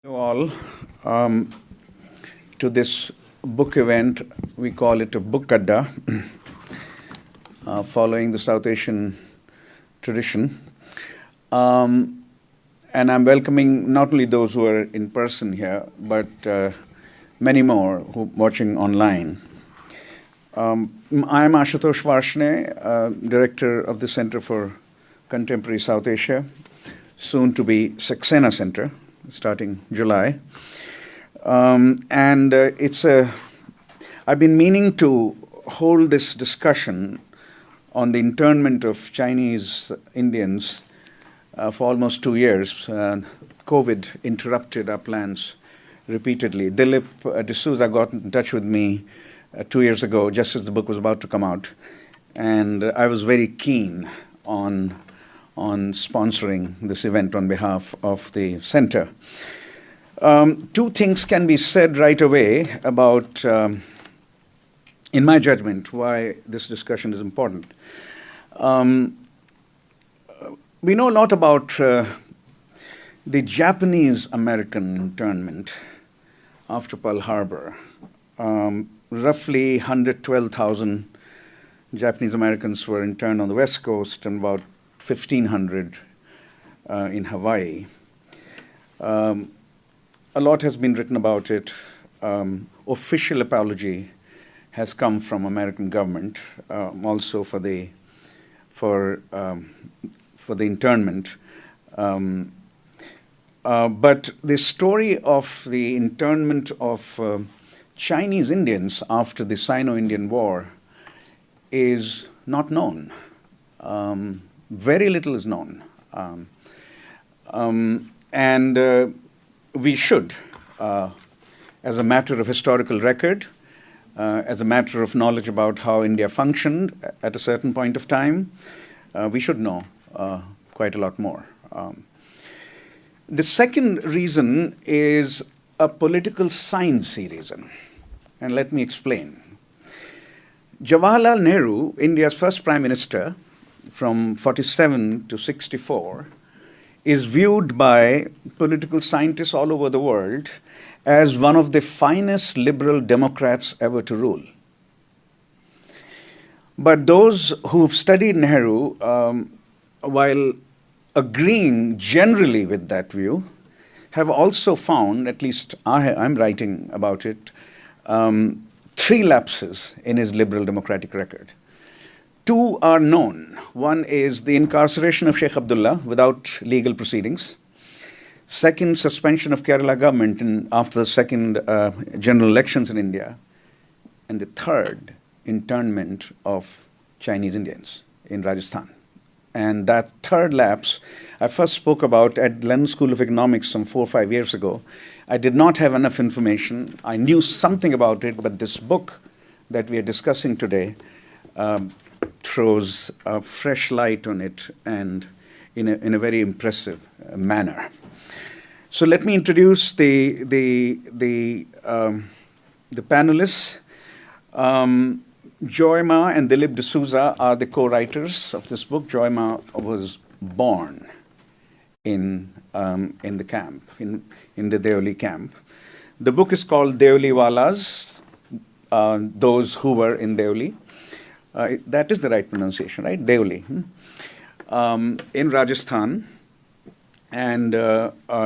You all to this book event. We call it a book Adda, following the South Asian tradition. And I'm welcoming not only those who are in person here, but many more who are watching online. I'm Ashutosh Varshne, Director of the Center for Contemporary South Asia, soon to be Saxena Center, starting July. I've been meaning to hold this discussion on the internment of Chinese Indians for almost 2 years. COVID interrupted our plans repeatedly. Dilip de Souza got in touch with me 2 years ago, just as the book was about to come out. And I was very keen on sponsoring this event on behalf of the center. Two things can be said right away about, in my judgment, why this discussion is important. We know a lot about the Japanese-American internment after Pearl Harbor. Roughly 112,000 Japanese Americans were interned on the West Coast and about 1,500 in Hawaii. A lot has been written about it. Official apology has come from American government, also for the internment. But the story of the internment of Chinese Indians after the Sino-Indian War is not known. Very little is known. We should, as a matter of historical record, as a matter of knowledge about how India functioned at a certain point of time, we should know quite a lot more. The second reason is a political science reason, and let me explain. Jawaharlal Nehru, India's first Prime Minister, from 47 to 64, is viewed by political scientists all over the world as one of the finest liberal Democrats ever to rule. But those who've studied Nehru, while agreeing generally with that view, have also found, at least I'm writing about it, 3 lapses in his liberal democratic record. 2 are known. One is the incarceration of Sheikh Abdullah without legal proceedings. Second, suspension of Kerala government after the second general elections in India. And the third, internment of Chinese Indians in Rajasthan. And that third lapse, I first spoke about at London School of Economics some 4 or 5 years ago. I did not have enough information. I knew something about it, but this book that we are discussing today throws a fresh light on it, and in a very impressive manner. So let me introduce the panelists. Joy Ma and Dilip de Souza are the co-writers of this book. Joy Ma was born in the camp, in the Deoli camp. The book is called Deoliwallahs, those who were in Deoli. That is the right pronunciation, right? Deoli. In Rajasthan. And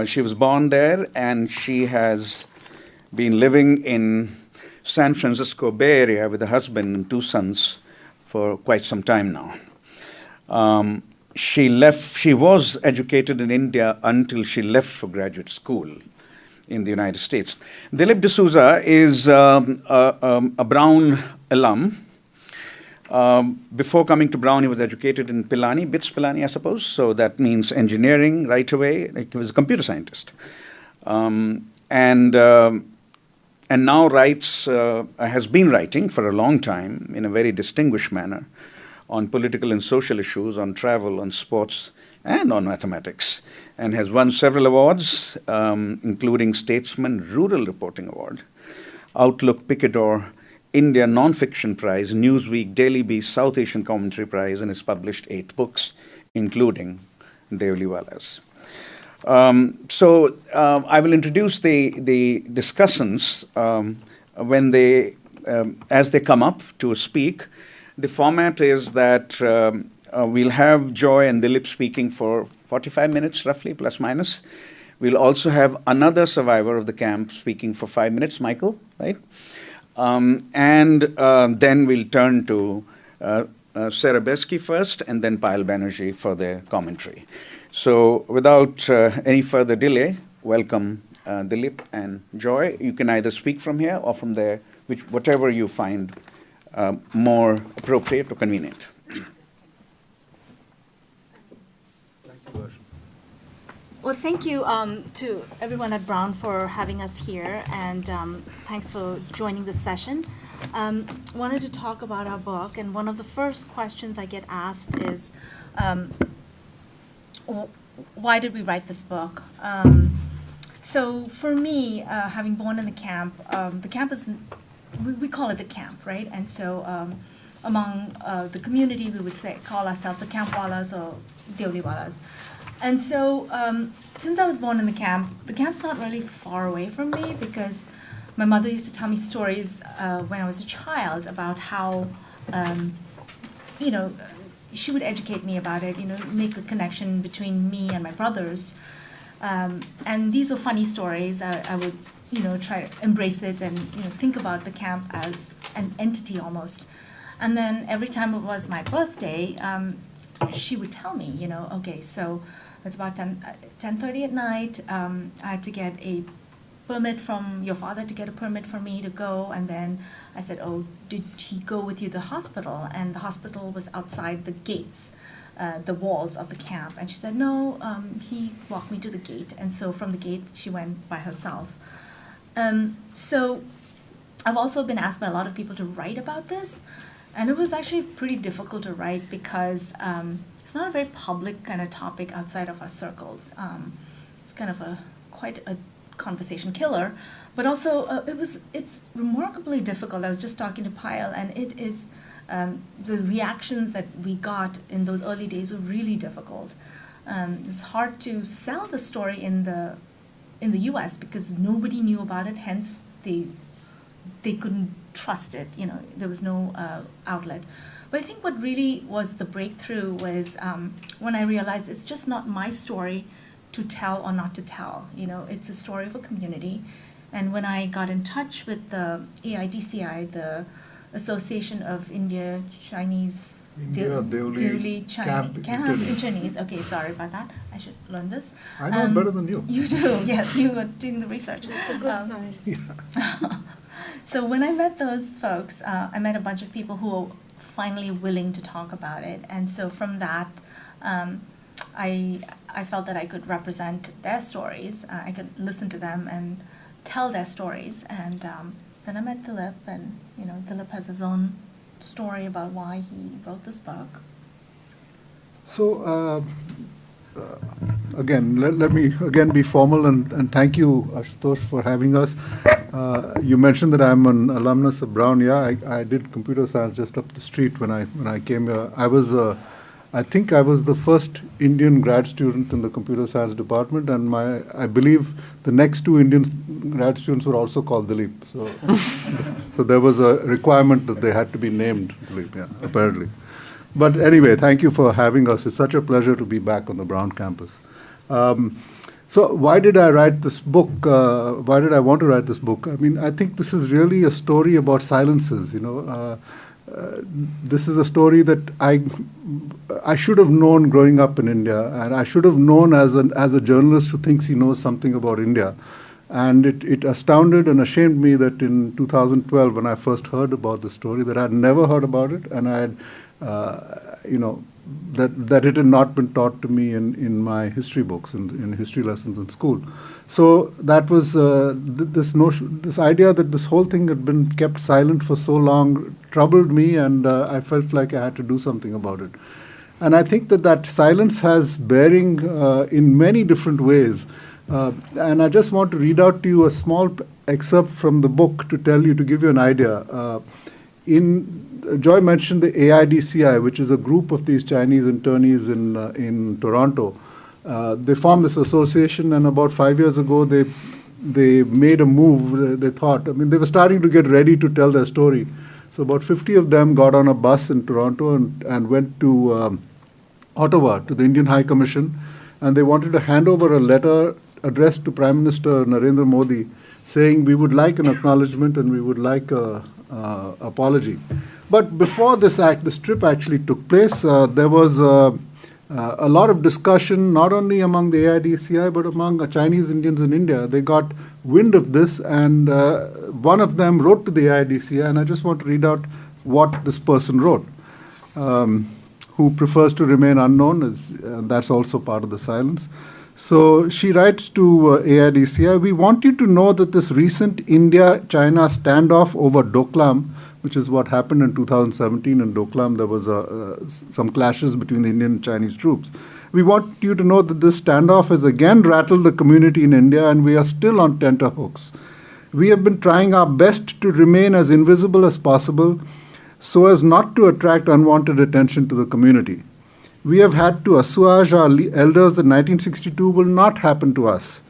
she was born there, and she has been living in San Francisco Bay Area with a husband and 2 sons for quite some time now. She was educated in India until she left for graduate school in the United States. Dilip de Souza is a Brown alum. Before coming to Brown, he was educated in Pilani, BITS Pilani, I suppose. So that means engineering right away. He was a computer scientist. And now has been writing for a long time in a very distinguished manner on political and social issues, on travel, on sports, and on mathematics, and has won several awards, including Statesman Rural Reporting Award, Outlook Picador India Non-Fiction Prize, Newsweek Daily Beast South Asian Commentary Prize, and has published 8 books, including Deoliwallahs. I will introduce the discussants when they, as they come up to speak. The format is that we'll have Joy and Dilip speaking for 45 minutes, roughly, plus minus. We'll also have another survivor of the camp speaking for 5 minutes, Michael, right? Then we'll turn to Sarah Besky first, and then Payal Banerjee for their commentary. So without any further delay, welcome Dilip and Joy. You can either speak from here or from there, whatever you find more appropriate or convenient. Well, thank you to everyone at Brown for having us here, and thanks for joining this session. Wanted to talk about our book, and one of the first questions I get asked is, why did we write this book? So for me, having born in the camp is, we call it the camp, right? And so among the community, we would call ourselves the Campwallahs or Deoliwallahs. And so since I was born in the camp's not really far away from me, because my mother used to tell me stories when I was a child about how, she would educate me about it, make a connection between me and my brothers. And these were funny stories. I would, try to embrace it and, think about the camp as an entity almost. And then every time it was my birthday, she would tell me, okay, so it's about 10:30 at night. I had to get a permit from your father to get a permit for me to go, and then I said, oh, did he go with you to the hospital? And the hospital was outside the gates, the walls of the camp. And she said, no, he walked me to the gate. And so from the gate, she went by herself. So I've also been asked by a lot of people to write about this. And it was actually pretty difficult to write because it's not a very public kind of topic outside of our circles. It's kind of quite a conversation killer, but also it's remarkably difficult. I was just talking to Payal, and it is the reactions that we got in those early days were really difficult. It's hard to sell the story in the U.S. because nobody knew about it. Hence, they couldn't trust it. There was no outlet. But I think what really was the breakthrough was when I realized it's just not my story to tell or not to tell. It's a story of a community. And when I got in touch with the AIDCI, the Association of Chinese Deoli Chinese. Okay, sorry about that. I should learn this. I know better than you. You do, yes. You were doing the research. It's a good sign. Yeah. So when I met those folks, I met a bunch of people who were finally willing to talk about it. And so from that, I felt that I could represent their stories. I could listen to them and tell their stories. And then I met Dilip, and Dilip has his own story about why he wrote this book. So again, let me again be formal and thank you, Ashutosh, for having us. You mentioned that I'm an alumnus of Brown. Yeah, I did computer science just up the street when I came here. I think I was the first Indian grad student in the computer science department, and I believe the next two Indian grad students were also called Dilip. So, so there was a requirement that they had to be named Dilip, yeah, apparently. But anyway, thank you for having us. It's such a pleasure to be back on the Brown campus. So why did I write this book? Why did I want to write this book? I mean, I think this is really a story about silences, this is a story that I should have known growing up in India, and I should have known as a journalist who thinks he knows something about India. And it astounded and ashamed me that in 2012, when I first heard about the story, that I had never heard about it, and I had, that it had not been taught to me in my history books, in history lessons in school. So that was this idea that this whole thing had been kept silent for so long troubled me, and I felt like I had to do something about it. And I think that silence has bearing in many different ways. And I just want to read out to you a small excerpt from the book to give you an idea. Joy mentioned the AIDCI, which is a group of these Chinese internees in Toronto. They formed this association, and about 5 years ago, they made a move. They thought, I mean, they were starting to get ready to tell their story. So about 50 of them got on a bus in Toronto and went to Ottawa, to the Indian High Commission, and they wanted to hand over a letter addressed to Prime Minister Narendra Modi saying we would like an acknowledgement and we would like an apology. But before this trip actually took place, there was a lot of discussion, not only among the AIDCI, but among Chinese Indians in India. They got wind of this, and one of them wrote to the AIDCI, and I just want to read out what this person wrote, who prefers to remain unknown, that's also part of the silence. So she writes to AIDCI, we want you to know that this recent India-China standoff over Doklam, which is what happened in 2017 in Doklam, there was some clashes between the Indian and Chinese troops. We want you to know that this standoff has again rattled the community in India, and we are still on tenterhooks. We have been trying our best to remain as invisible as possible so as not to attract unwanted attention to the community. We have had to assuage our elders that 1962 will not happen to us.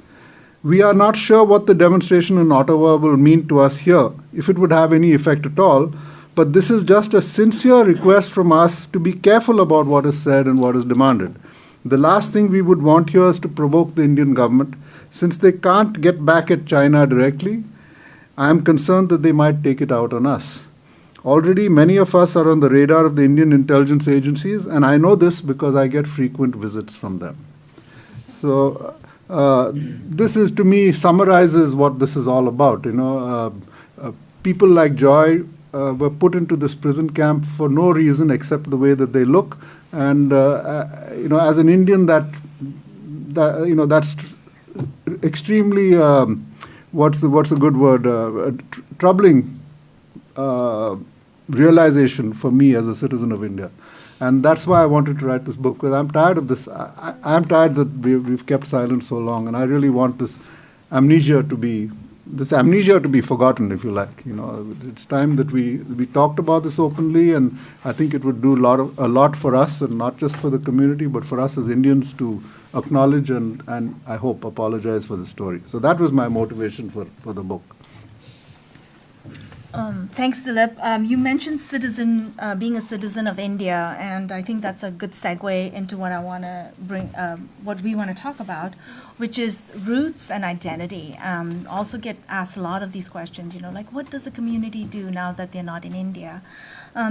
We are not sure what the demonstration in Ottawa will mean to us here, if it would have any effect at all, but this is just a sincere request from us to be careful about what is said and what is demanded. The last thing we would want here is to provoke the Indian government. Since they can't get back at China directly, I am concerned that they might take it out on us. Already, many of us are on the radar of the Indian intelligence agencies, and I know this because I get frequent visits from them. So this is, to me, summarizes what this is all about. People like Joy were put into this prison camp for no reason except the way that they look, and as an Indian, that's extremely what's a good word? Troubling. Realization for me as a citizen of India. And that's why I wanted to write this book, because I'm tired of this. I'm tired that we've kept silent so long, and I really want this amnesia to be forgotten, if you like. It's time that we talked about this openly, and I think it would do a lot for us, and not just for the community, but for us as Indians to acknowledge and I hope apologize for the story. So that was my motivation for the book. Thanks, Dilip. You mentioned being a citizen of India, and I think that's a good segue into what I want to bring, what we want to talk about, which is roots and identity. Also get asked a lot of these questions, like what does the community do now that they're not in India?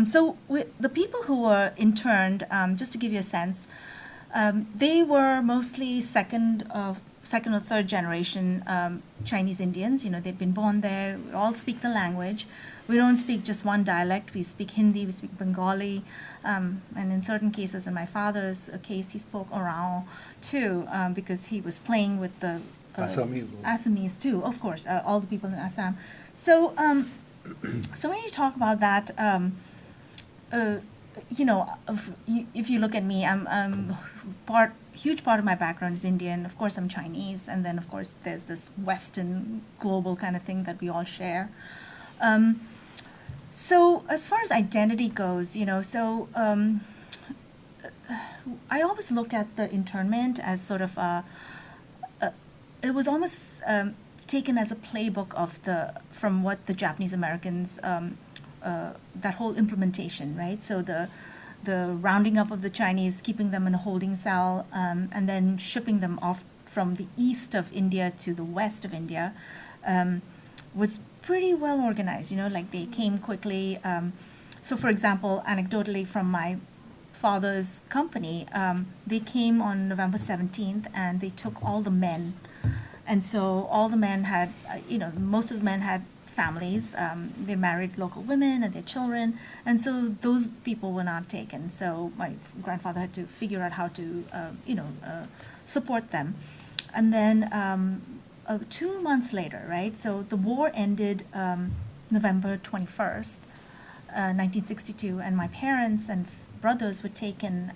So the people who were interned, just to give you a sense, they were mostly second or third generation Chinese Indians. They've been born there. We all speak the language. We don't speak just one dialect. We speak Hindi, we speak Bengali, and in certain cases, in my father's case, he spoke Orao too, because he was playing with the Assamese too, of course, all the people in Assam. So, so when you talk about that, if you look at me, I'm huge part of my background is Indian. Of course, I'm Chinese, and then of course there's this Western global kind of thing that we all share. So as far as identity goes, I always look at the internment as sort of it was almost taken as a playbook from what the Japanese Americans, that whole implementation, right? So the rounding up of the Chinese, keeping them in a holding cell, and then shipping them off from the east of India to the west of India, was pretty well organized. Like they came quickly. So for example, anecdotally from my father's company, they came on November 17th and they took all the men. And so all the men had, most of the men had families. They married local women and their children, and so those people were not taken. So my grandfather had to figure out how to, support them. And then 2 months later, right? So the war ended November 21st, 1962, and my parents and brothers were taken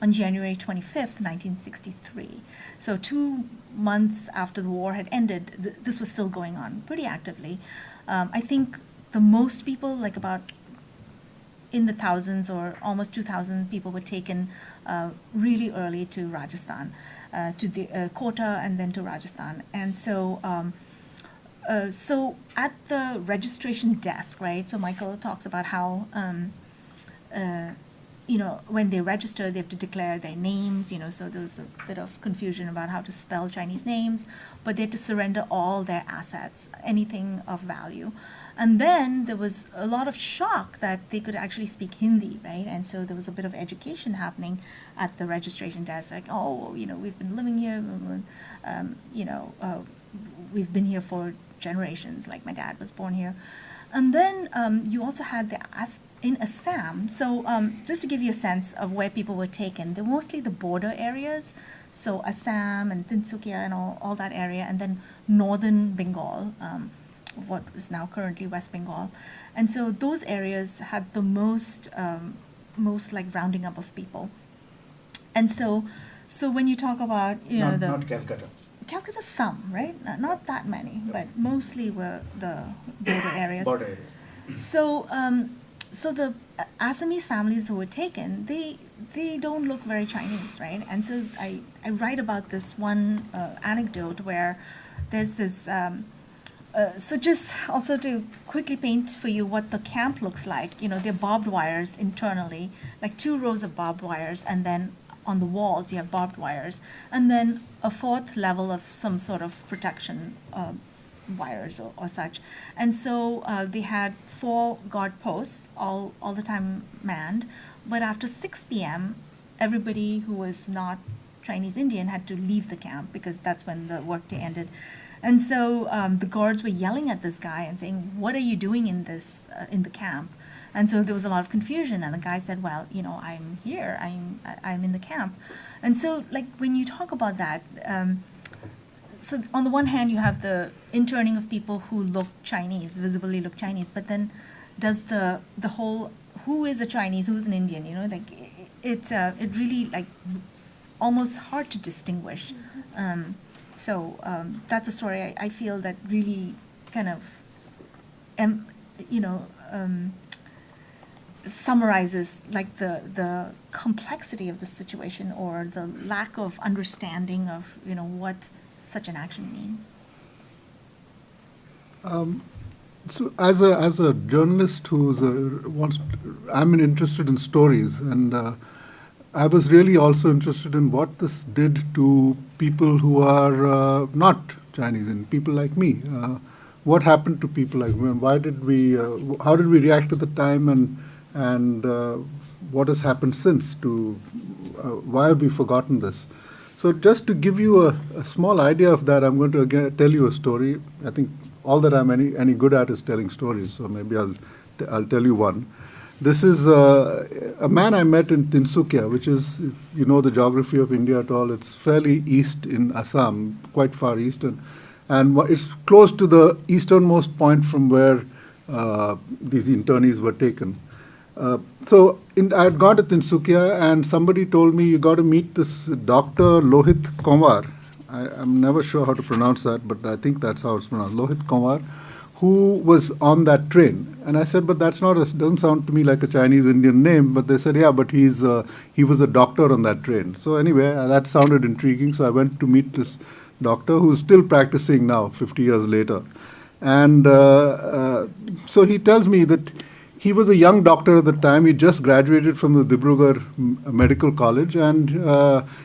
on January 25th, 1963. So 2 months after the war had ended, this was still going on pretty actively. I think the most people, like about in the thousands, or almost 2,000 people were taken really early to Rajasthan, to the Kota and then to Rajasthan. And so, so at the registration desk, right, so Michael talks about how, you know, when they register, they have to declare their names, you know, so there was a bit of confusion about how to spell Chinese names, but they had to surrender all their assets, anything of value. And then there was a lot of shock that they could actually speak Hindi, right? And so there was a bit of education happening at the registration desk, like, oh, you know, we've been living here, you know, we've been here for generations, like my dad was born here. And then you also had in Assam, so just to give you a sense of where people were taken, they're mostly the border areas, so Assam and Tinsukia and all that area, and then northern Bengal, what is now currently West Bengal. And so those areas had the most like rounding up of people. And so when you talk about, you know, not Calcutta. Calcutta, some, right? Not that many, but mostly were the border areas. Border area. So, so the Assamese families who were taken, they don't look very Chinese, right? And so I write about this one anecdote where there's this. So just also to quickly paint for you what the camp looks like, you know, there are barbed wires internally, like 2 rows of barbed wires, and then on the walls you have barbed wires, and then a 4th level of some sort of protection wires or such. And so they had 4 guard posts, all the time manned, but after 6 p.m., everybody who was not Chinese Indian had to leave the camp because that's when the workday ended. And so the guards were yelling at this guy and saying, "What are you doing in this in the camp?" And so there was a lot of confusion. And the guy said, "Well, you know, I'm here. I'm in the camp." And so, like, when you talk about that, so on the one hand, you have the interning of people who look Chinese, visibly look Chinese, but then does the whole who is a Chinese, who is an Indian? You know, like it really like almost hard to distinguish. So that's a story I feel that really kind of, you know, summarizes like the complexity of the situation or the lack of understanding of, you know, what such an action means. So as a journalist I'm interested in stories, and I was really also interested in what this did to people who are not Chinese, and people like me. What happened to people like me, and why did we? How did we react at the time, and what has happened since? Why have we forgotten this? So just to give you a small idea of that, I'm going to again tell you a story. I think all that I'm any good at is telling stories. So maybe I'll tell you one. This is a man I met in Tinsukia, which is, if you know the geography of India at all, it's fairly east in Assam, quite far east, and it's close to the easternmost point from where these internees were taken. So I had gone to Tinsukia, and somebody told me, you got to meet this Dr. Lohit Kumar. I'm never sure how to pronounce that, but I think that's how it's pronounced, Lohit Kumar, who was on that train. And I said, but that's doesn't sound to me like a Chinese Indian name. But they said, yeah, but he was a doctor on that train. So anyway, that sounded intriguing. So I went to meet this doctor who's still practicing now, 50 years later. And so he tells me that he was a young doctor at the time. He just graduated from the Dibrugarh Medical College, and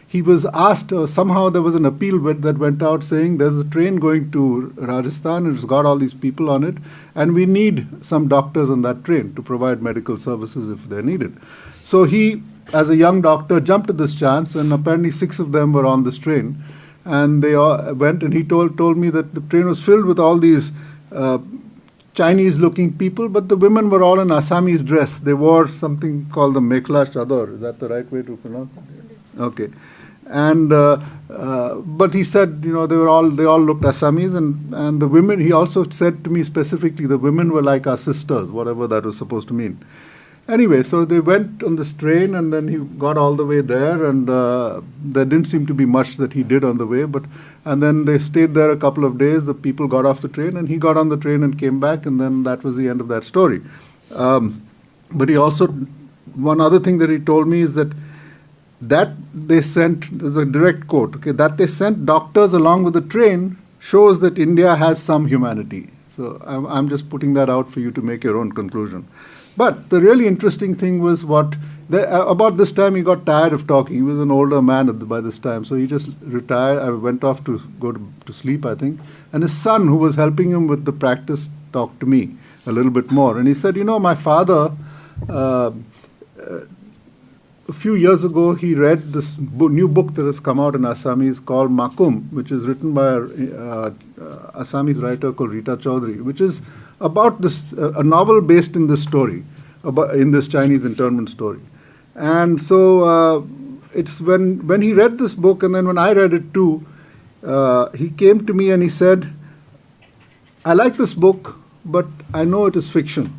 he was asked, somehow there was an appeal that went out saying there's a train going to Rajasthan, and it's got all these people on it, and we need some doctors on that train to provide medical services if they're needed. So he, as a young doctor, jumped at this chance, and apparently 6 of them were on this train. And they all went, and he told me that the train was filled with all these Chinese-looking people, but the women were all in Assamese dress. They wore something called the Mekhla Chador. Is that the right way to pronounce it? Okay. And but he said, you know, they all looked Assamese, and the women. He also said to me specifically, the women were like our sisters, whatever that was supposed to mean. Anyway, so they went on this train, and then he got all the way there, and there didn't seem to be much that he did on the way. And then they stayed there a couple of days. The people got off the train, and he got on the train and came back, and then that was the end of that story. But he also, one other thing that he told me is that they sent, there's a direct quote, okay, that they sent doctors along with the train shows that India has some humanity. So I'm just putting that out for you to make your own conclusion. But the really interesting thing was about this time he got tired of talking. He was an older man by this time, so he just retired. I went off to go to sleep, I think. And his son, who was helping him with the practice, talked to me a little bit more. And he said, my father, a few years ago, he read this new book that has come out in Assamese called Makum, which is written by an Assamese writer called Rita Chaudhary, which is about this, a novel based in this story, in this Chinese internment story. And so it's when he read this book, and then when I read it too, he came to me and he said, I like this book, but I know it is fiction.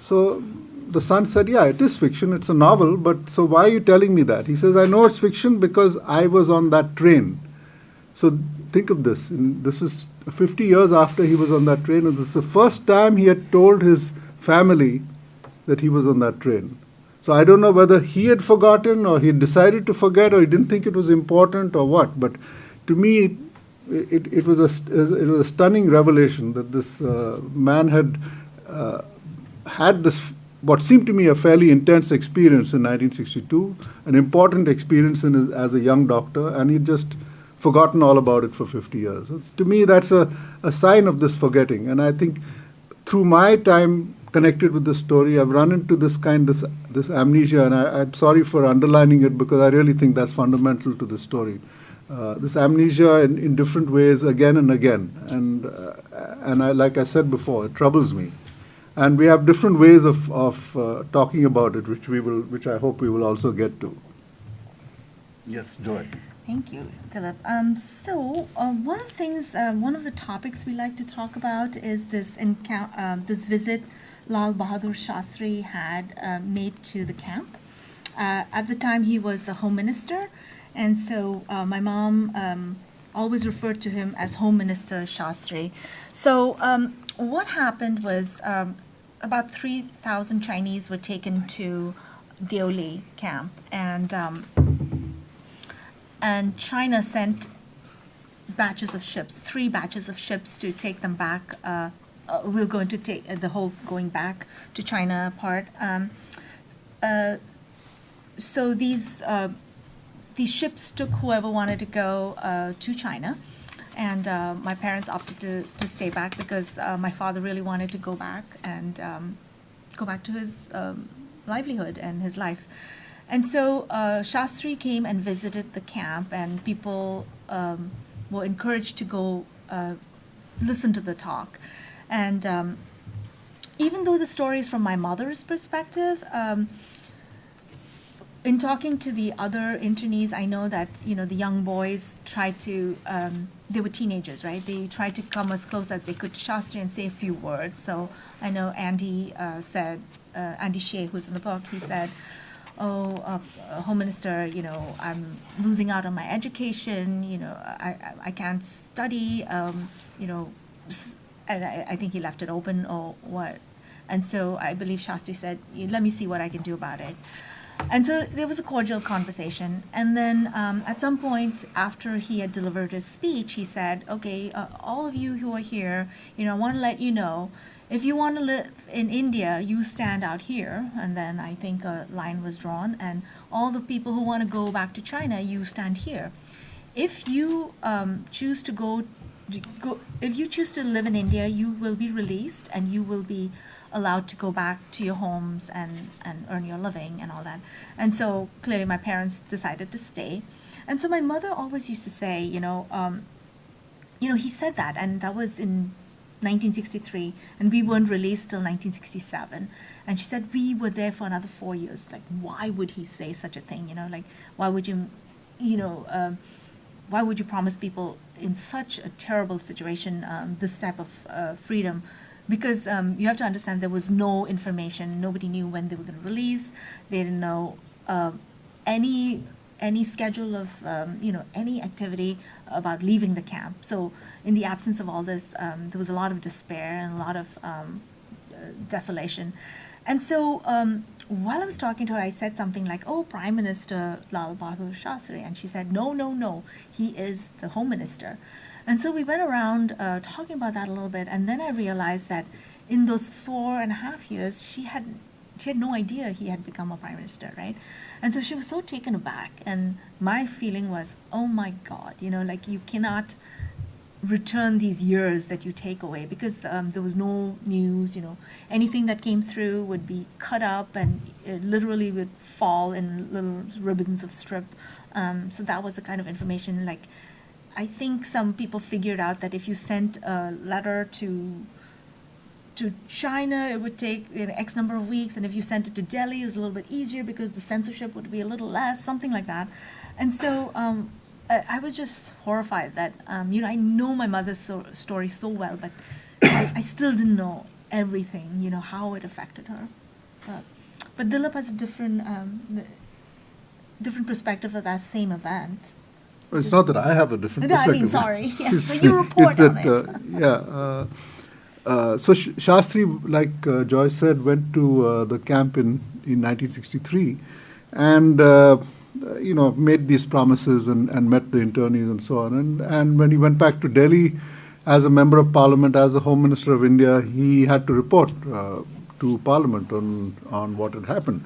So the son said, yeah, it is fiction, it's a novel, but so why are you telling me that? He says, I know it's fiction because I was on that train. So think of this. This is 50 years after he was on that train, and this is the first time he had told his family that he was on that train. So I don't know whether he had forgotten or he had decided to forget or he didn't think it was important or what, but to me it was a stunning revelation that this man had had this, what seemed to me a fairly intense experience in 1962, an important experience as a young doctor, and he'd just forgotten all about it for 50 years. So to me, that's a sign of this forgetting. And I think through my time connected with this story, I've run into this amnesia, and I'm sorry for underlining it because I really think that's fundamental to this story. This amnesia in different ways again and again. And like I said before, it troubles me. And we have different ways of talking about it, which I hope we will also get to. Yes, Joy. Thank you, Dilip. One of the things, one of the topics we like to talk about is this visit Lal Bahadur Shastri had made to the camp. At the time, he was the Home Minister, and so my mom always referred to him as Home Minister Shastri. So what happened was about 3,000 Chinese were taken to Deoli camp, and China sent batches of ships, 3 batches of ships to take them back. We're going to take the whole going back to China part. So these ships took whoever wanted to go to China, and my parents opted to stay back because my father really wanted to go back and go back to his livelihood and his life. And so Shastri came and visited the camp, and people were encouraged to go listen to the talk. And even though the story is from my mother's perspective, in talking to the other internees, I know that the young boys tried to. They were teenagers, right? They tried to come as close as they could to Shastri and say a few words. So I know Andy said, Andy Shea, who's in the book, he said, Home Minister, I'm losing out on my education, I can't study, and I think he left it open or what. And so I believe Shastri said, let me see what I can do about it. And so there was a cordial conversation. And then at some point after he had delivered his speech, he said, okay, all of you who are here, I want to let you know, if you want to live in India, you stand out here. And then I think a line was drawn. And all the people who want to go back to China, you stand here. If you choose to if you choose to live in India, you will be released and you will be allowed to go back to your homes and earn your living and all that. And so clearly my parents decided to stay. And so my mother always used to say, he said that, and that was in 1963, and we weren't released till 1967. And she said, we were there for another 4 years. Like, why would he say such a thing? Like, why would you, why would you promise people in such a terrible situation this type of freedom? Because you have to understand there was no information. Nobody knew when they were going to release. They didn't know any schedule of any activity about leaving the camp. So in the absence of all this, there was a lot of despair and a lot of desolation. And so while I was talking to her, I said something like, "Oh, Prime Minister Lal Bahadur Shastri," and she said, "No, no, no, he is the Home Minister." And so we went around talking about that a little bit, and then I realized that in those 4.5 years, she had no idea he had become a prime minister, right? And so she was so taken aback, and my feeling was, oh my God, like you cannot return these years that you take away, because there was no news, anything that came through would be cut up and it literally would fall in little ribbons of strip. So that was the kind of information, like, I think some people figured out that if you sent a letter to China, it would take X number of weeks, and if you sent it to Delhi, it was a little bit easier because the censorship would be a little less, something like that. And so I was just horrified that, I know my mother's story so well, but I still didn't know everything, how it affected her. But Dilip has a different perspective of that same event. Well, it's not that I have a different perspective. I mean, sorry. Yes, but you report on it. So Shastri, like Joyce said, went to the camp in 1963 and, made these promises and met the internees and so on. And when he went back to Delhi as a member of parliament, as a Home Minister of India, he had to report to parliament on what had happened.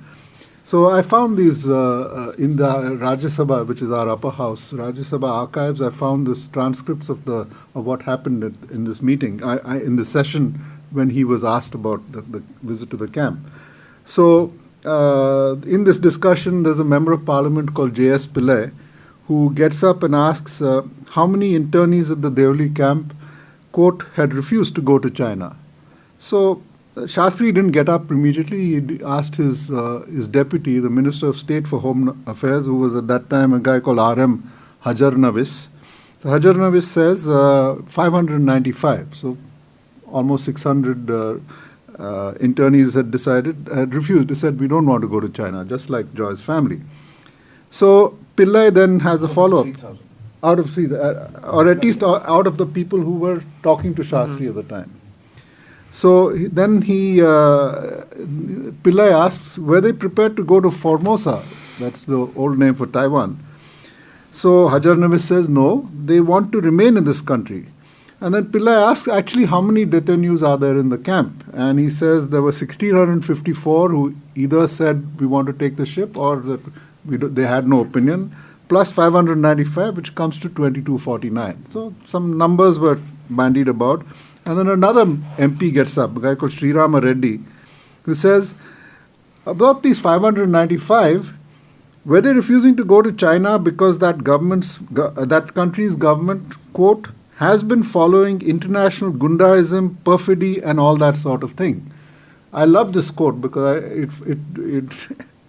So I found these in the Rajya Sabha, which is our upper house, Rajya Sabha archives. I found this transcripts of what happened in this meeting, in the session when he was asked about the visit to the camp. So in this discussion, there's a member of parliament called J.S. Pillai, who gets up and asks how many internees at the Deoli camp, quote, had refused to go to China. So Shastri didn't get up immediately. He asked his deputy, the Minister of State for Home Affairs, who was at that time a guy called R.M. Hajarnavis. So Hajarnavis says 595. So almost 600 internees had refused. They said, we don't want to go to China, just like Joy's family. So Pillai then has a follow-up. Out of 3, or at least out of the people who were talking to Shastri at the time. So then Pillai asks, were they prepared to go to Formosa? That's the old name for Taiwan. So Hajarnavis says, no, they want to remain in this country. And then Pillai asks, actually, how many detainees are there in the camp? And he says there were 1,654 who either said, we want to take the ship, or that they had no opinion, plus 595, which comes to 2,249. So some numbers were bandied about. And then another MP gets up, a guy called Sri Rama Reddy, who says, about these 595, were they refusing to go to China because that country's government, quote, has been following international gundaism, perfidy, and all that sort of thing. I love this quote because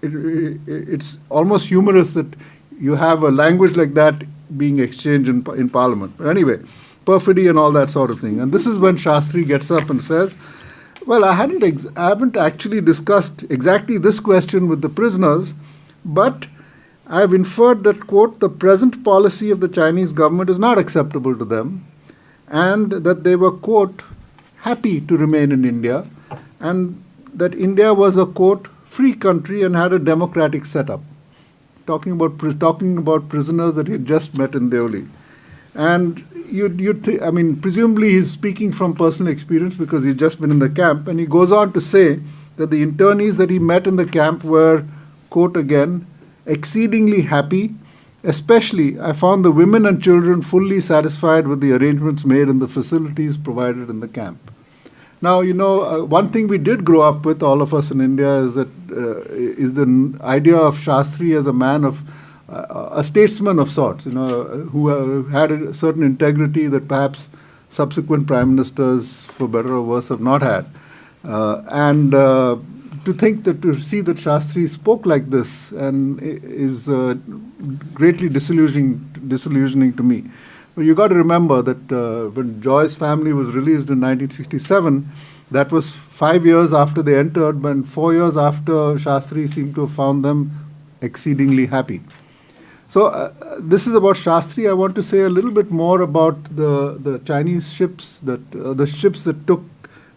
it's almost humorous that you have a language like that being exchanged in Parliament. But anyway, perfidy and all that sort of thing. And this is when Shastri gets up and says, well, I haven't actually discussed exactly this question with the prisoners, but I have inferred that, quote, the present policy of the Chinese government is not acceptable to them, and that they were, quote, happy to remain in India, and that India was a, quote, free country and had a democratic setup. Talking about prisoners that he had just met in Deoli. And presumably he's speaking from personal experience because he's just been in the camp, and he goes on to say that the internees that he met in the camp were, quote again, exceedingly happy. Especially, I found the women and children fully satisfied with the arrangements made and the facilities provided in the camp. Now, one thing we did grow up with, all of us in India, is the idea of Shastri as a man of, a statesman of sorts, who had a certain integrity that perhaps subsequent prime ministers, for better or worse, have not had. To see that Shastri spoke like this and is greatly disillusioning to me. But you got to remember that when Joy's family was released in 1967, that was 5 years after they entered, and 4 years after Shastri seemed to have found them exceedingly happy. So this is about Shastri. I want to say a little bit more about the Chinese ships, the ships that took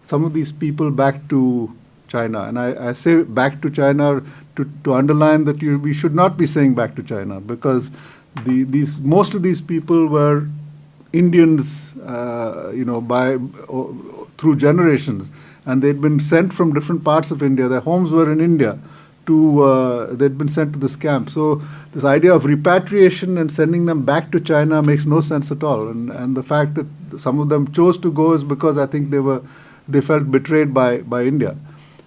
some of these people back to China. And I say back to China to underline that we should not be saying back to China, because most of these people were Indians, through generations, and they'd been sent from different parts of India. Their homes were in India. They'd been sent to this camp. So this idea of repatriation and sending them back to China makes no sense at all. And the fact that some of them chose to go is because I think they felt betrayed by India.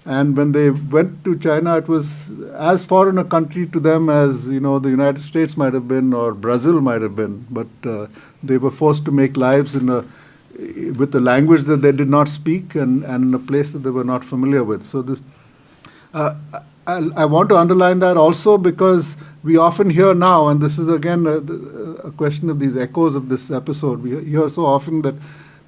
And when they went to China, it was as foreign a country to them as the United States might have been or Brazil might have been. But they were forced to make lives with a language that they did not speak and in a place that they were not familiar with. So this. I want to underline that also because we often hear now, and this is again a question of these echoes of this episode, we hear so often that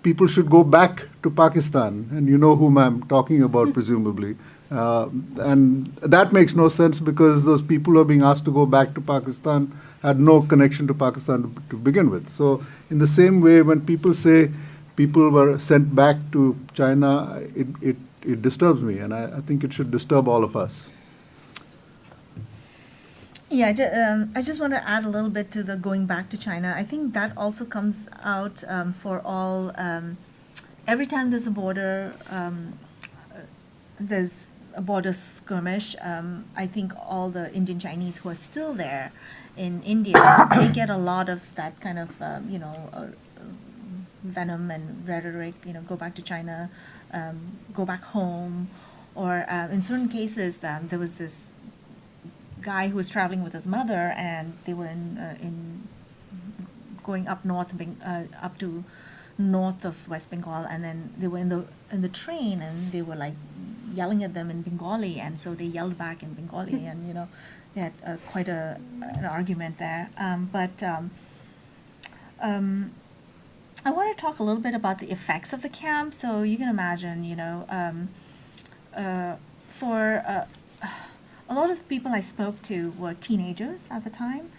people should go back to Pakistan, and you know whom I'm talking about, presumably. And that makes no sense because those people who are being asked to go back to Pakistan had no connection to Pakistan to begin with. So in the same way, when people say people were sent back to China, it disturbs me, and I think it should disturb all of us. Yeah, I just want to add a little bit to the going back to China. I think that also comes out for all, every time there's a border skirmish, I think all the Indian Chinese who are still there in India, they get a lot of that kind of, venom and rhetoric, go back to China, go back home, or in certain cases, there was this guy who was traveling with his mother, and they were in going up north, up to north of West Bengal, and then they were in the train, and they were like yelling at them in Bengali, and so they yelled back in Bengali, and they had quite an argument there. I want to talk a little bit about the effects of the camp. So you can imagine, for a lot of the people I spoke to were teenagers at the time,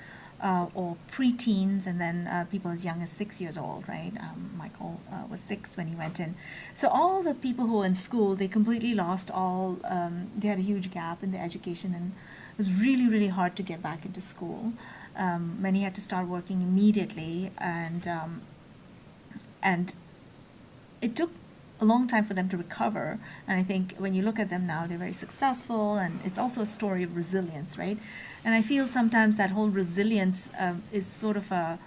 or pre-teens, and then people as young as 6 years old, right? Michael was 6 when he went in. So all the people who were in school, they completely lost all, they had a huge gap in their education, and it was really, really hard to get back into school. Many had to start working immediately, and it took a long time for them to recover. And I think when you look at them now, they're very successful, and it's also a story of resilience, right? And I feel sometimes that whole resilience is sort of a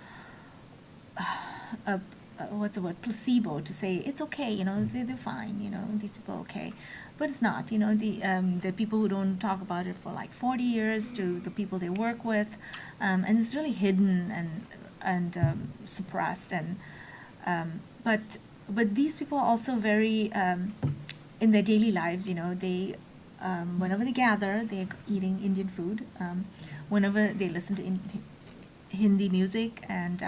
what's the word, placebo, to say it's okay, they're fine, these people are okay. But it's not, the people who don't talk about it for like 40 years to the people they work with, and it's really hidden and suppressed, and but these people are also very, in their daily lives, they, whenever they gather, they're eating Indian food. Whenever they listen to Hindi music, and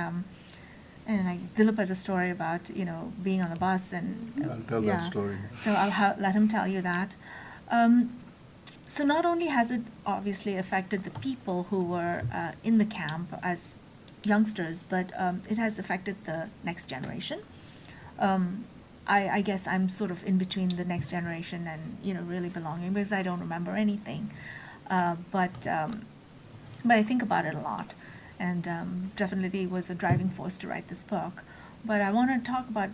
like Dilip has a story about, being on a bus, and I'll tell that story. So I'll let him tell you that. So not only has it obviously affected the people who were in the camp as youngsters, but it has affected the next generation. I guess I'm sort of in between the next generation and really belonging, because I don't remember anything. But I think about it a lot, and definitely was a driving force to write this book. But I want to talk about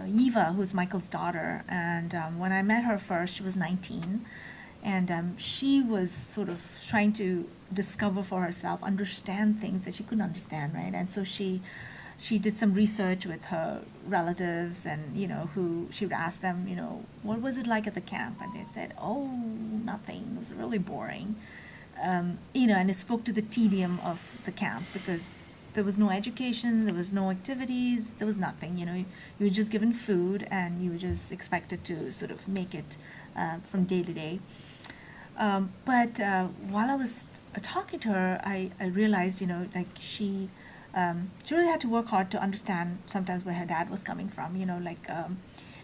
Eva, who's Michael's daughter. And when I met her first, she was 19, and she was sort of trying to discover for herself, understand things that she couldn't understand, right? And so she did some research with her relatives, and who she would ask them, what was it like at the camp? And they said, oh, nothing. It was really boring. And it spoke to the tedium of the camp, because there was no education, there was no activities, there was nothing. You were just given food, and you were just expected to sort of make it from day to day. But while I was talking to her, I realized, like she really had to work hard to understand sometimes where her dad was coming from.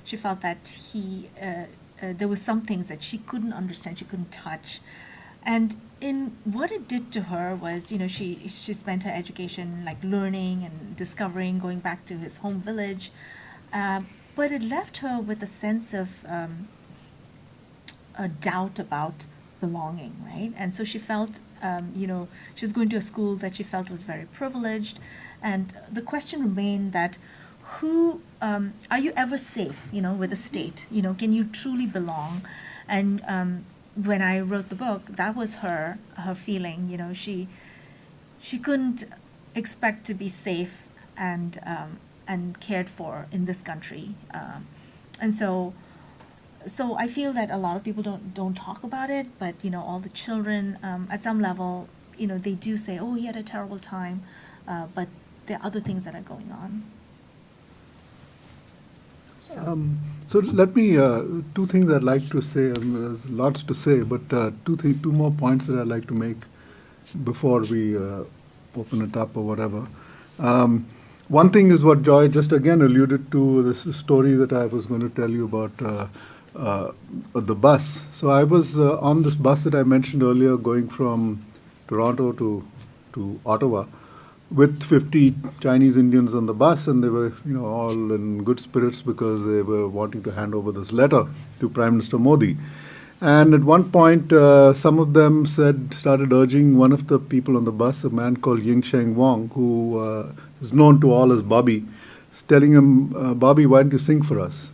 She felt that there were some things that she couldn't understand, she couldn't touch. And in what it did to her was, she spent her education like learning and discovering, going back to his home village. But it left her with a sense of a doubt about belonging, right? And so she felt, she was going to a school that she felt was very privileged, and the question remained that are you ever safe, with the state? Can you truly belong? And when I wrote the book, that was her feeling. She couldn't expect to be safe and cared for in this country, and so I feel that a lot of people don't talk about it, but all the children at some level, they do say, oh, he had a terrible time, but there are other things that are going on. So let me, two things I'd like to say, there's lots to say, but two more points that I'd like to make before we open it up or whatever. One thing is what Joy just again alluded to, this story that I was going to tell you about the bus. So I was on this bus that I mentioned earlier going from Toronto to Ottawa, with 50 Chinese Indians on the bus, and they were, all in good spirits because they were wanting to hand over this letter to Prime Minister Modi. And at one point, some of them started urging one of the people on the bus, a man called Ying Sheng Wong, who is known to all as Bobby, telling him, Bobby, why don't you sing for us?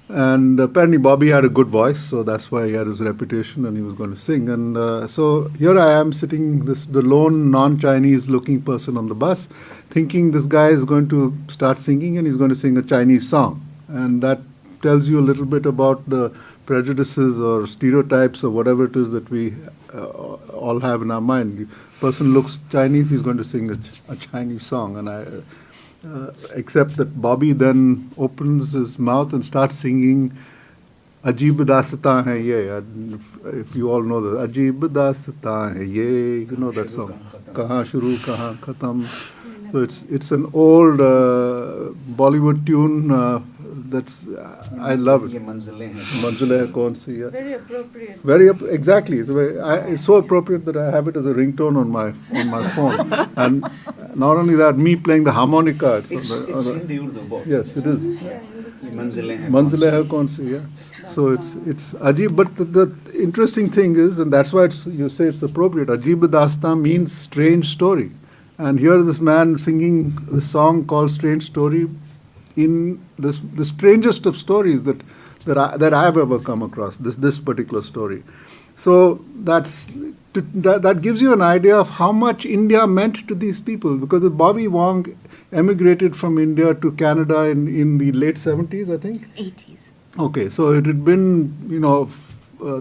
And apparently Bobby had a good voice, so that's why he had his reputation and he was going to sing. And so here I am sitting, the lone non-Chinese looking person on the bus, thinking this guy is going to start singing and he's going to sing a Chinese song. And that tells you a little bit about the prejudices or stereotypes or whatever it is that we all have in our mind. The person looks Chinese, he's going to sing a Chinese song. And except that Bobby then opens his mouth and starts singing Ajeeb Dastaan Hai Ye. If you all know that, Ajeeb Dastaan Hai Ye, you know that song. Kahan Shuru, Kahan Khatam. So it's an old Bollywood tune I love it. Manzile hai kaun si hai. Very appropriate. Exactly. It's so appropriate that I have it as a ringtone on my phone. And not only that, me playing the harmonica. It's Hindi Urdu both. Yes, it is. Manzile hai kaun si, yeah. So it's Ajeeb, but the interesting thing is, and that's why you say it's appropriate, Ajeeb Dastaan means strange story. And here is this man singing the song called Strange Story in the strangest of stories that I've ever come across, this particular story. So that gives you an idea of how much India meant to these people, because Bobby Wong emigrated from India to Canada in the late 70s, I think? 80s. Okay, so it had been,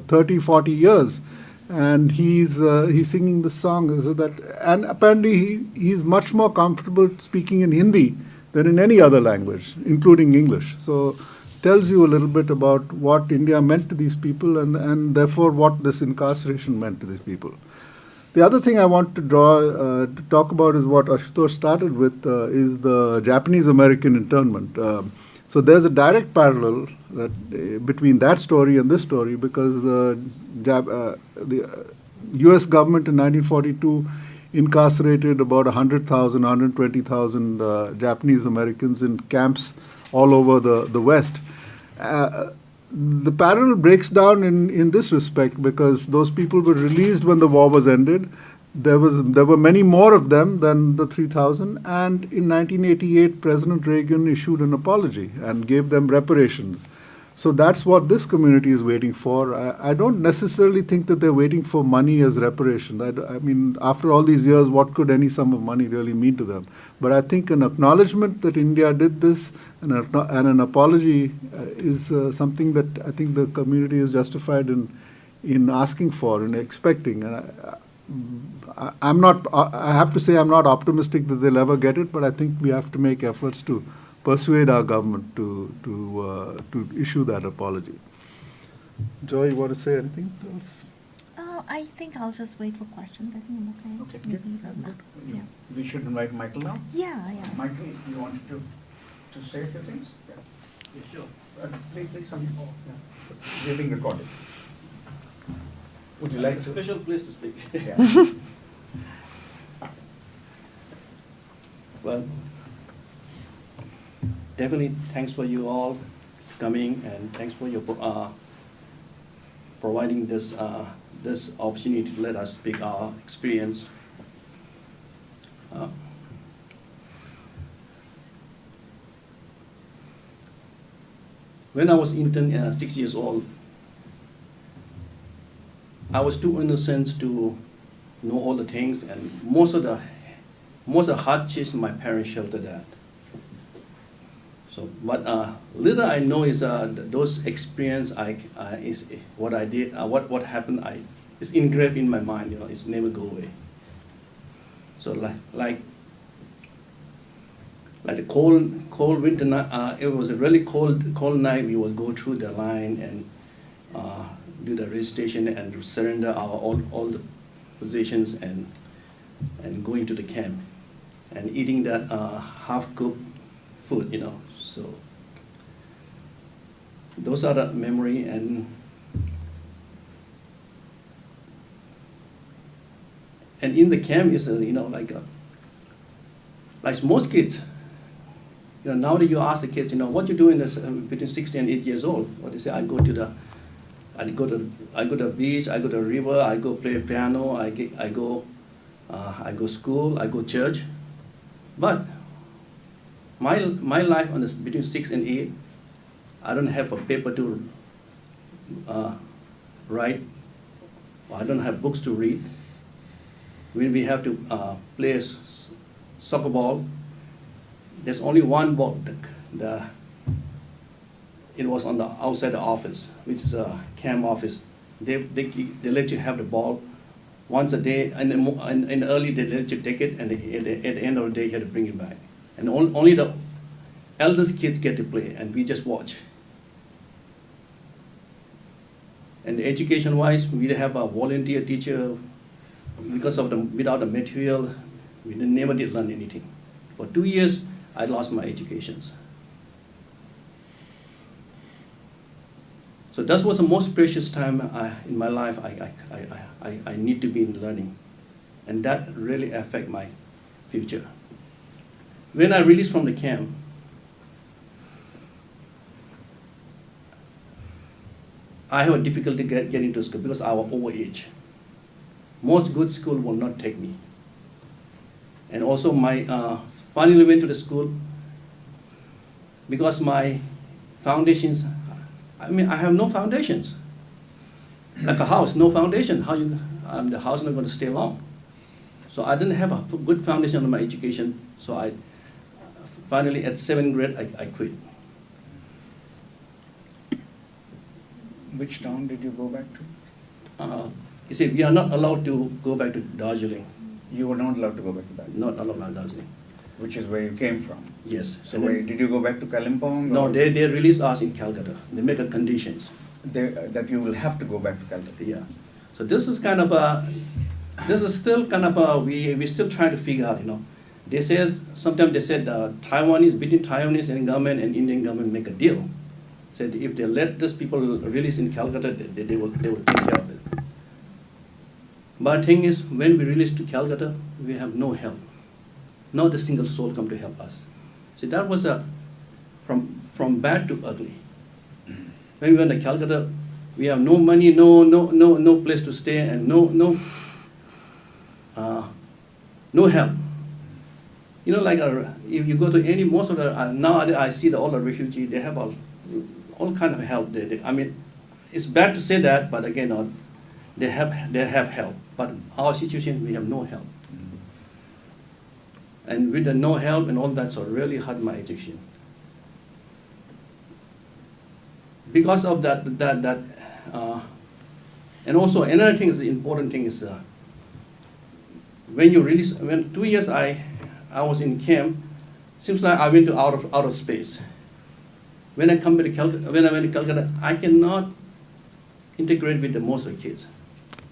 30, 40 years. And he's singing the song, and apparently he's much more comfortable speaking in Hindi than in any other language, including English. So tells you a little bit about what India meant to these people and therefore what this incarceration meant to these people. The other thing I want to talk about is what Ashutosh started with, is the Japanese-American internment. So there's a direct parallel between that story and this story, because the U.S. government in 1942 incarcerated about 100,000, 120,000 Japanese Americans in camps all over the West. The parallel breaks down in this respect, because those people were released when the war was ended. There were many more of them than the 3,000, and in 1988, President Reagan issued an apology and gave them reparations. So that's what this community is waiting for. I don't necessarily think that they're waiting for money as reparations. I mean, after all these years, what could any sum of money really mean to them? But I think an acknowledgement that India did this and an apology is something that I think the community is justified in asking for and expecting. And I have to say I'm not optimistic that they'll ever get it, but I think we have to make efforts to persuade our government to issue that apology. Joy, you want to say anything else? I think I'll just wait for questions. I think I'm okay. Okay, good. Yeah. We should invite Michael now. Yeah. Michael, you wanted to say a few things? Yeah, sure. Please, some more. Yeah. We're being recorded. Would you like to? Special place to speak. Yeah. Well, definitely thanks for you all coming, and thanks for your providing this, this opportunity to let us speak our experience. When I was intern, 6 years old, I was too innocent to know all the things, and most of the hardships my parents sheltered that. So, but little I know is those experience is what I did, what happened. It's engraved in my mind. You know, it's never go away. So like the cold winter night. It was a really cold night. We would go through the line and do the registration and surrender all the positions and go into the camp and eating that half-cooked food, you know. So those are the memory. And in the camp is you know, like most kids. You know, now that you ask the kids, you know, what you doing between 6 and 8 years old? What they say, I go to the beach, I go to the river, I go play piano, I go school, I go church. But my life between 6 and 8, I don't have a paper to write, or I don't have books to read. When we have to play soccer ball, there's only one ball. It was on the outside the office, which is a camp office. They let you have the ball once a day, and in the early they let you take it, and at the end of the day you have to bring it back. And only the eldest kids get to play, and we just watch. And education-wise, we have a volunteer teacher. Because of without the material, we never did learn anything. For 2 years, I lost my educations. So that was the most precious time in my life. I need to be in learning, and that really affect my future. When I released from the camp, I have a difficulty getting into school because I was overage. Most good school will not take me. And also my finally went to the school because my foundations, I mean, I have no foundations. Like a house, no foundation. The house is not going to stay long. So I didn't have a good foundation on my education. So I finally at 7th grade, I quit. Which town did you go back to? You see, we are not allowed to go back to Darjeeling. You were not allowed to go back to that. Not allowed to Darjeeling. Which is where you came from. Yes. So did you go back to Kalimpong? No, they released us in Calcutta. They make a conditions. That you will have to go back to Calcutta. Yeah. So this is kind of still kind of we still trying to figure out, you know. They say, sometimes they said between Taiwanese and government and Indian government make a deal. Said if they let these people release in Calcutta, they will take care of it. But the thing is, when we release to Calcutta, we have no help. Not a single soul come to help us. See, that was from bad to ugly. When we went to Calcutta, we have no money, no place to stay, and no help. You know, like if you go to most of the nowadays I see all the refugees, they have all kind of help. I mean, it's bad to say that, but again, they have help. But our situation, we have no help. And with the no help and all that, so really hurt my education. Because of that, and also another thing is the important thing is when 2 years I was in camp, seems like I went to outer space. When I went to Calcutta, I cannot integrate with the most of the kids.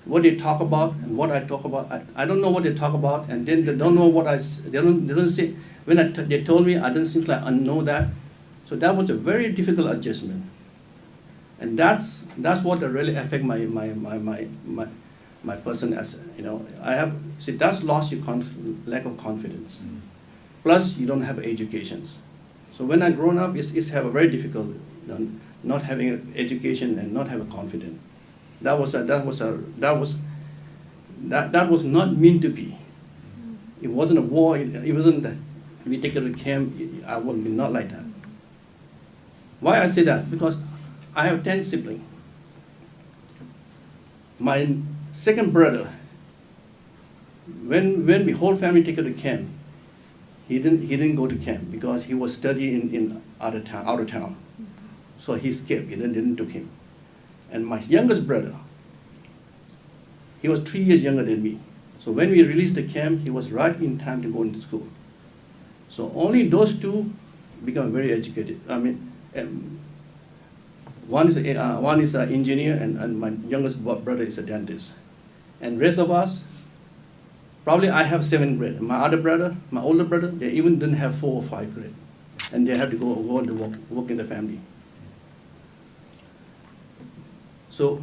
What they talk about and what I talk about, I don't know what they talk about, and then they don't know what they don't say. When they told me, I didn't seem like I know that. So that was a very difficult adjustment. And that's what really affect my person as, you know, that's lost your lack of confidence. Plus you don't have educations. So when I grown up, it's have a very difficult, you know, not having an education and not have a confidence. That was not meant to be. It wasn't a war. It wasn't that we take it to camp. I would be not like that. Why I say that? Because I have 10 siblings. My second brother, when the whole family take it to camp, he didn't go to camp because he was studying in out of town. So he escaped. He didn't took him. And my youngest brother, he was 3 years younger than me. So when we released the camp, he was right in time to go into school. So only those two become very educated. I mean, one is an engineer, and my youngest brother is a dentist. And rest of us, probably I have 7th grade. My other brother, my older brother, they even didn't have 4 or 5 grade, and they had to go and work in the family. So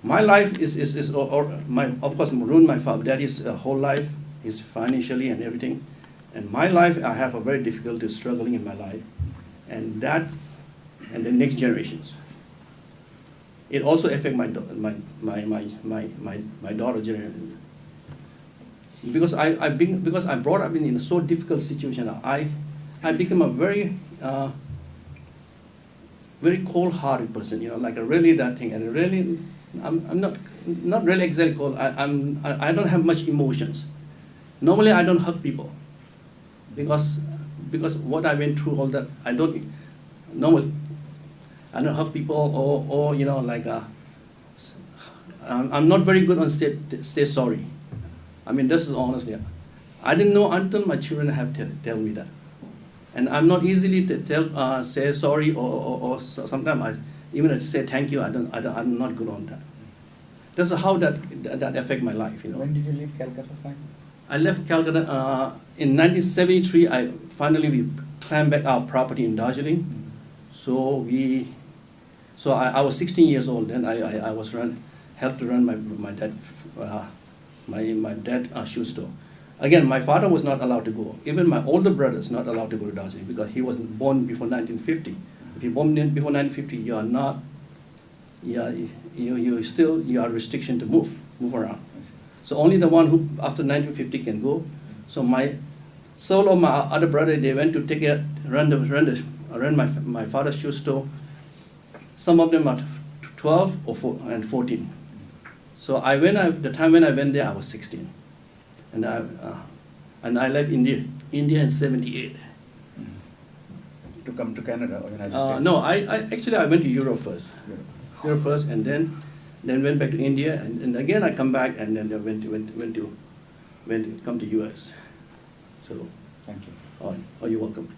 my life of course ruined my daddy's whole life, his financially and everything. And my life, I have a very difficulty struggling in my life, and that, and the next generations. It also affects my daughter generation. Because I brought up in a so difficult situation, I become a very very cold-hearted person, you know, like a really that thing, and really, I'm not really exactly cold. I don't have much emotions. Normally, I don't hug people, because what I went through, all that, I don't hug people or you know, like I'm not very good on say sorry. I mean, this is honestly, I didn't know until my children have tell me that. And I'm not easily to say sorry or sometimes even say thank you. I'm not good on that. This is how that affect my life. You know. When did you leave Calcutta finally? I left Calcutta in 1973. We claimed back our property in Darjeeling. Mm-hmm. So I was 16 years old. Then I was helped to run my dad's shoe store. Again, my father was not allowed to go. Even my older brother is not allowed to go to Darjeeling because he was born before 1950. If you're born before 1950, you are not. You are restriction to move around. So only the one who after 1950 can go. So my other brother, they went to run my father's shoe store. Some of them are 12 or 14. So the time when I went there, I was 16. And I left India in 78. To come to Canada or United States? No, I went to Europe first. Europe first, and then went back to India, and again I come back, and then I went to come to US. So thank you. Oh, you're welcome.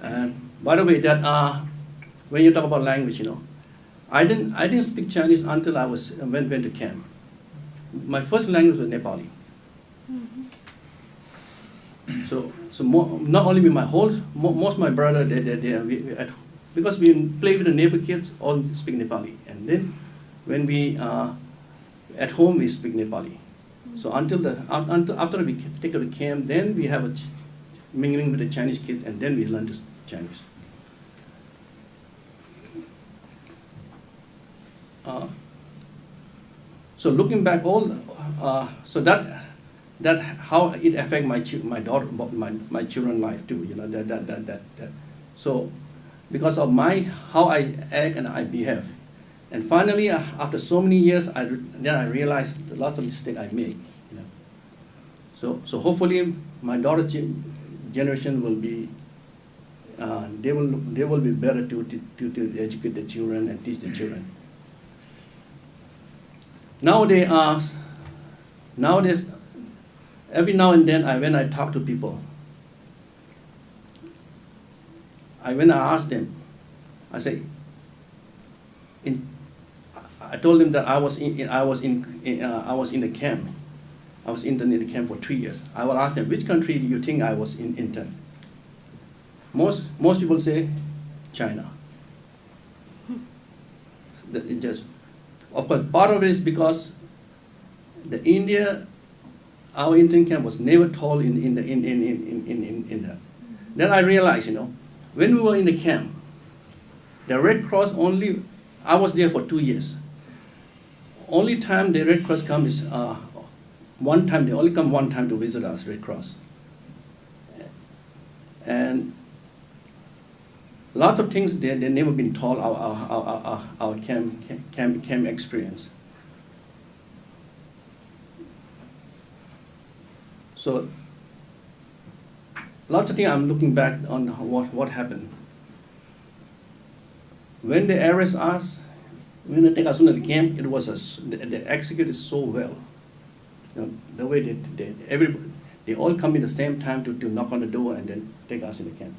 And by the way, that when you talk about language, you know, I didn't speak Chinese until I went to camp. My first language was Nepali. So not only with most of my brother, because we play with the neighbor kids, all speak Nepali, and then when we at home we speak Nepali. So after we take to camp, then we have a mingling with the Chinese kids, and then we learn to speak Chinese. So looking back, so that how it affect my daughter, my children's life too. You know that. So because of how I act and I behave, and finally after so many years, I realized the lots of mistakes I make. You know. So hopefully my daughter's generation will be. They will be better to educate the children and teach the children. Nowadays, every now and then, when I talk to people, when I ask them, I say, I told them that I was in the camp. I was interned in the camp for 3 years. I will ask them, which country do you think I was interned? Most people say China. It just, of course, part of it is because our intern camp was never told in that. Then I realized, you know, when we were in the camp, the Red Cross only I was there for 2 years. Only time the Red Cross comes is one time. They only come one time to visit us, Red Cross. And lots of things they never been told our camp experience. So lots of things I'm looking back on what happened. When they arrest us, when they take us into the camp, it was they executed so well. You know, the way they all come in the same time to knock on the door and then take us in the camp.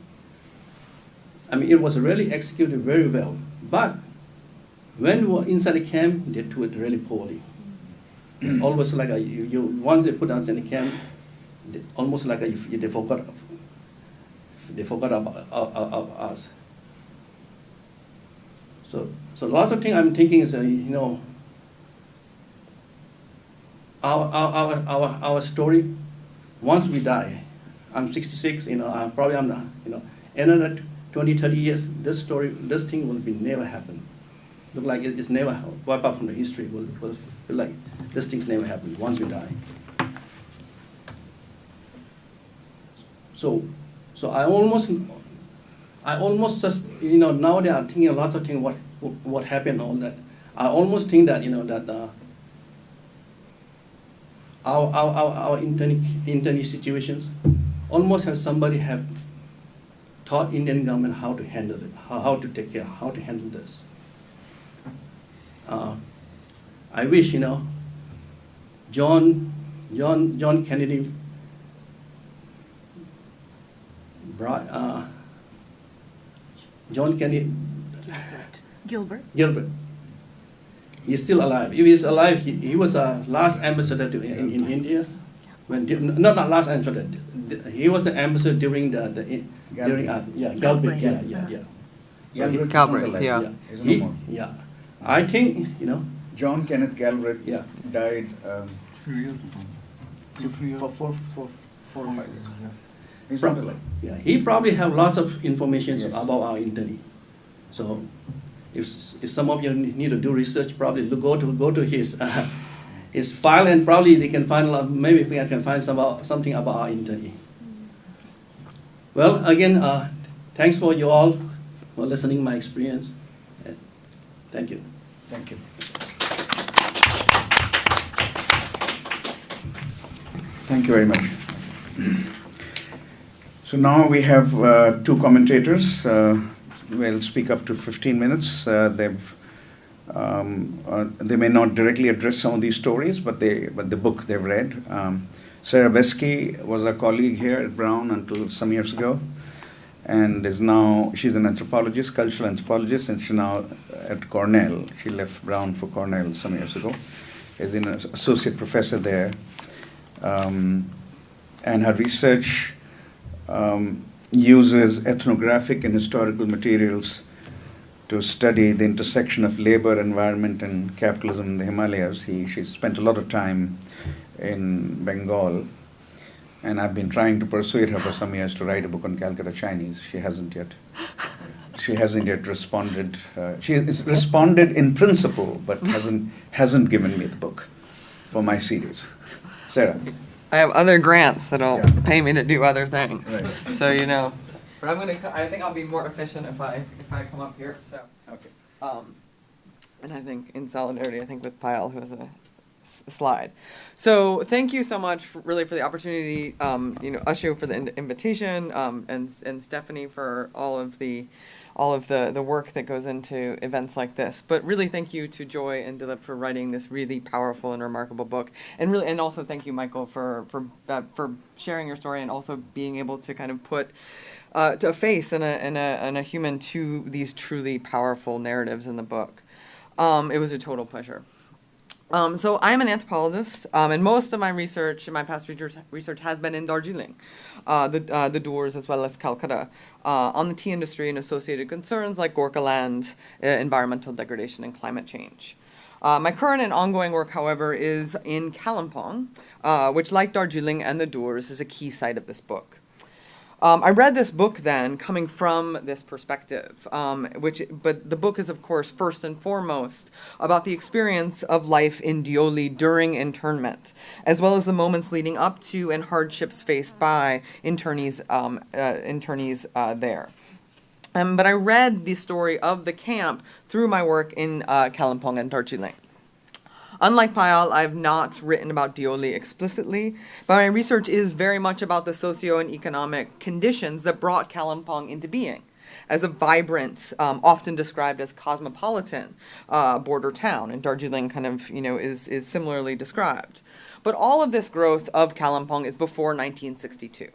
I mean, it was really executed very well. But when we were inside the camp, they do it really poorly. It's always like once they put us in the camp, almost like they forgot about us. So lots of things I'm thinking is, you know, our story. Once we die, I'm 66. You know, I'm not. You know, another 20, 30 years, this thing will be never happen. Look like it's never wiped out from the history. Will feel like this thing's never happened once we die. So I almost just, you know, now they are thinking lots of things what happened, all that. I almost think that, you know, that our internal situations almost have somebody have taught Indian government how to handle it, how to take care, how to handle this. I wish, you know, John Kennedy John Kennedy Gilbert. He's still alive. If he's alive, he was a last ambassador in India. Not last ambassador. He was the ambassador during Galbraith. I think, you know, John Kenneth Galbraith died few years ago. for 4 or 5 years. He's not alive. Yeah, he probably have lots of information about our internee. So, if some of you need to do research, probably go to his his file, and probably they can find maybe I can find something about our internee. Well, again, thanks for you all for listening my experience. Thank you. Thank you. Thank you very much. So now we have 2 commentators. Will speak up to 15 minutes. They may not directly address some of these stories, but the book they've read. Sarah Besky was a colleague here at Brown until some years ago, and she's an anthropologist, cultural anthropologist, and she's now at Cornell. She left Brown for Cornell some years ago. Is an associate professor there, and her research uses ethnographic and historical materials to study the intersection of labor, environment, and capitalism in the Himalayas. She spent a lot of time in Bengal, and I've been trying to persuade her for some years to write a book on Calcutta Chinese. She hasn't yet responded. She has responded in principle, but hasn't given me the book for my series. Sarah. I have other grants that'll pay me to do other things. Right. So, you know, but I think I'll be more efficient if I come up here. So, Okay. and I think in solidarity, I think with Payal, who has a slide. So thank you so much for the opportunity, you know, Ashu for the invitation, and Stephanie for all of the work that goes into events like this. But really thank you to Joy and Dilip for writing this really powerful and remarkable book. And also thank you, Michael, for sharing your story and also being able to kind of put to a face and a human to these truly powerful narratives in the book. It was a total pleasure. So I'm an anthropologist, and most of my research, my past research has been in Darjeeling, the Doors, as well as Calcutta, on the tea industry and associated concerns like Gorkha land, environmental degradation, and climate change. My current and ongoing work, however, is in Kalimpong, which, like Darjeeling and the Doors, is a key site of this book. I read this book then coming from this perspective, but the book is, of course, first and foremost about the experience of life in Deoli during internment, as well as the moments leading up to and hardships faced by internees there. But I read the story of the camp through my work in Kalimpong and Darjeeling. Unlike Payal, I've not written about Deoli explicitly, but my research is very much about the socio and economic conditions that brought Kalimpong into being as a vibrant, often described as cosmopolitan border town, and Darjeeling kind of, is similarly described. But all of this growth of Kalimpong is before 1962.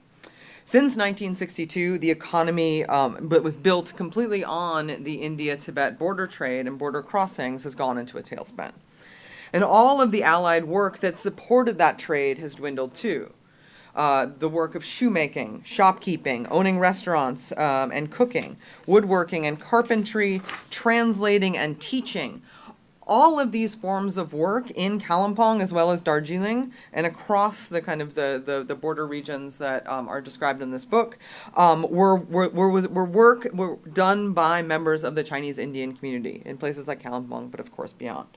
Since 1962, the economy was built completely on the India-Tibet border trade and border crossings has gone into a tailspin. And all of the allied work that supported that trade has dwindled too. The work of shoemaking, shopkeeping, owning restaurants and cooking, woodworking and carpentry, translating and teaching. All of these forms of work in Kalimpong as well as Darjeeling and across the kind of the border regions that are described in this book were done by members of the Chinese Indian community in places like Kalimpong, but of course beyond.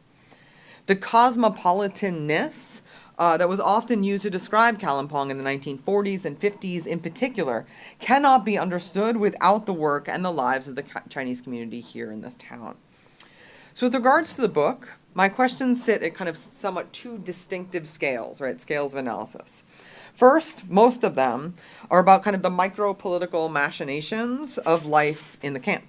The cosmopolitanness that was often used to describe Kalimpong in the 1940s and 50s in particular cannot be understood without the work and the lives of the Chinese community here in this town. So with regards to the book, my questions sit at kind of somewhat two distinctive scales, right? Scales of analysis. First, most of them are about kind of the micro-political machinations of life in the camp.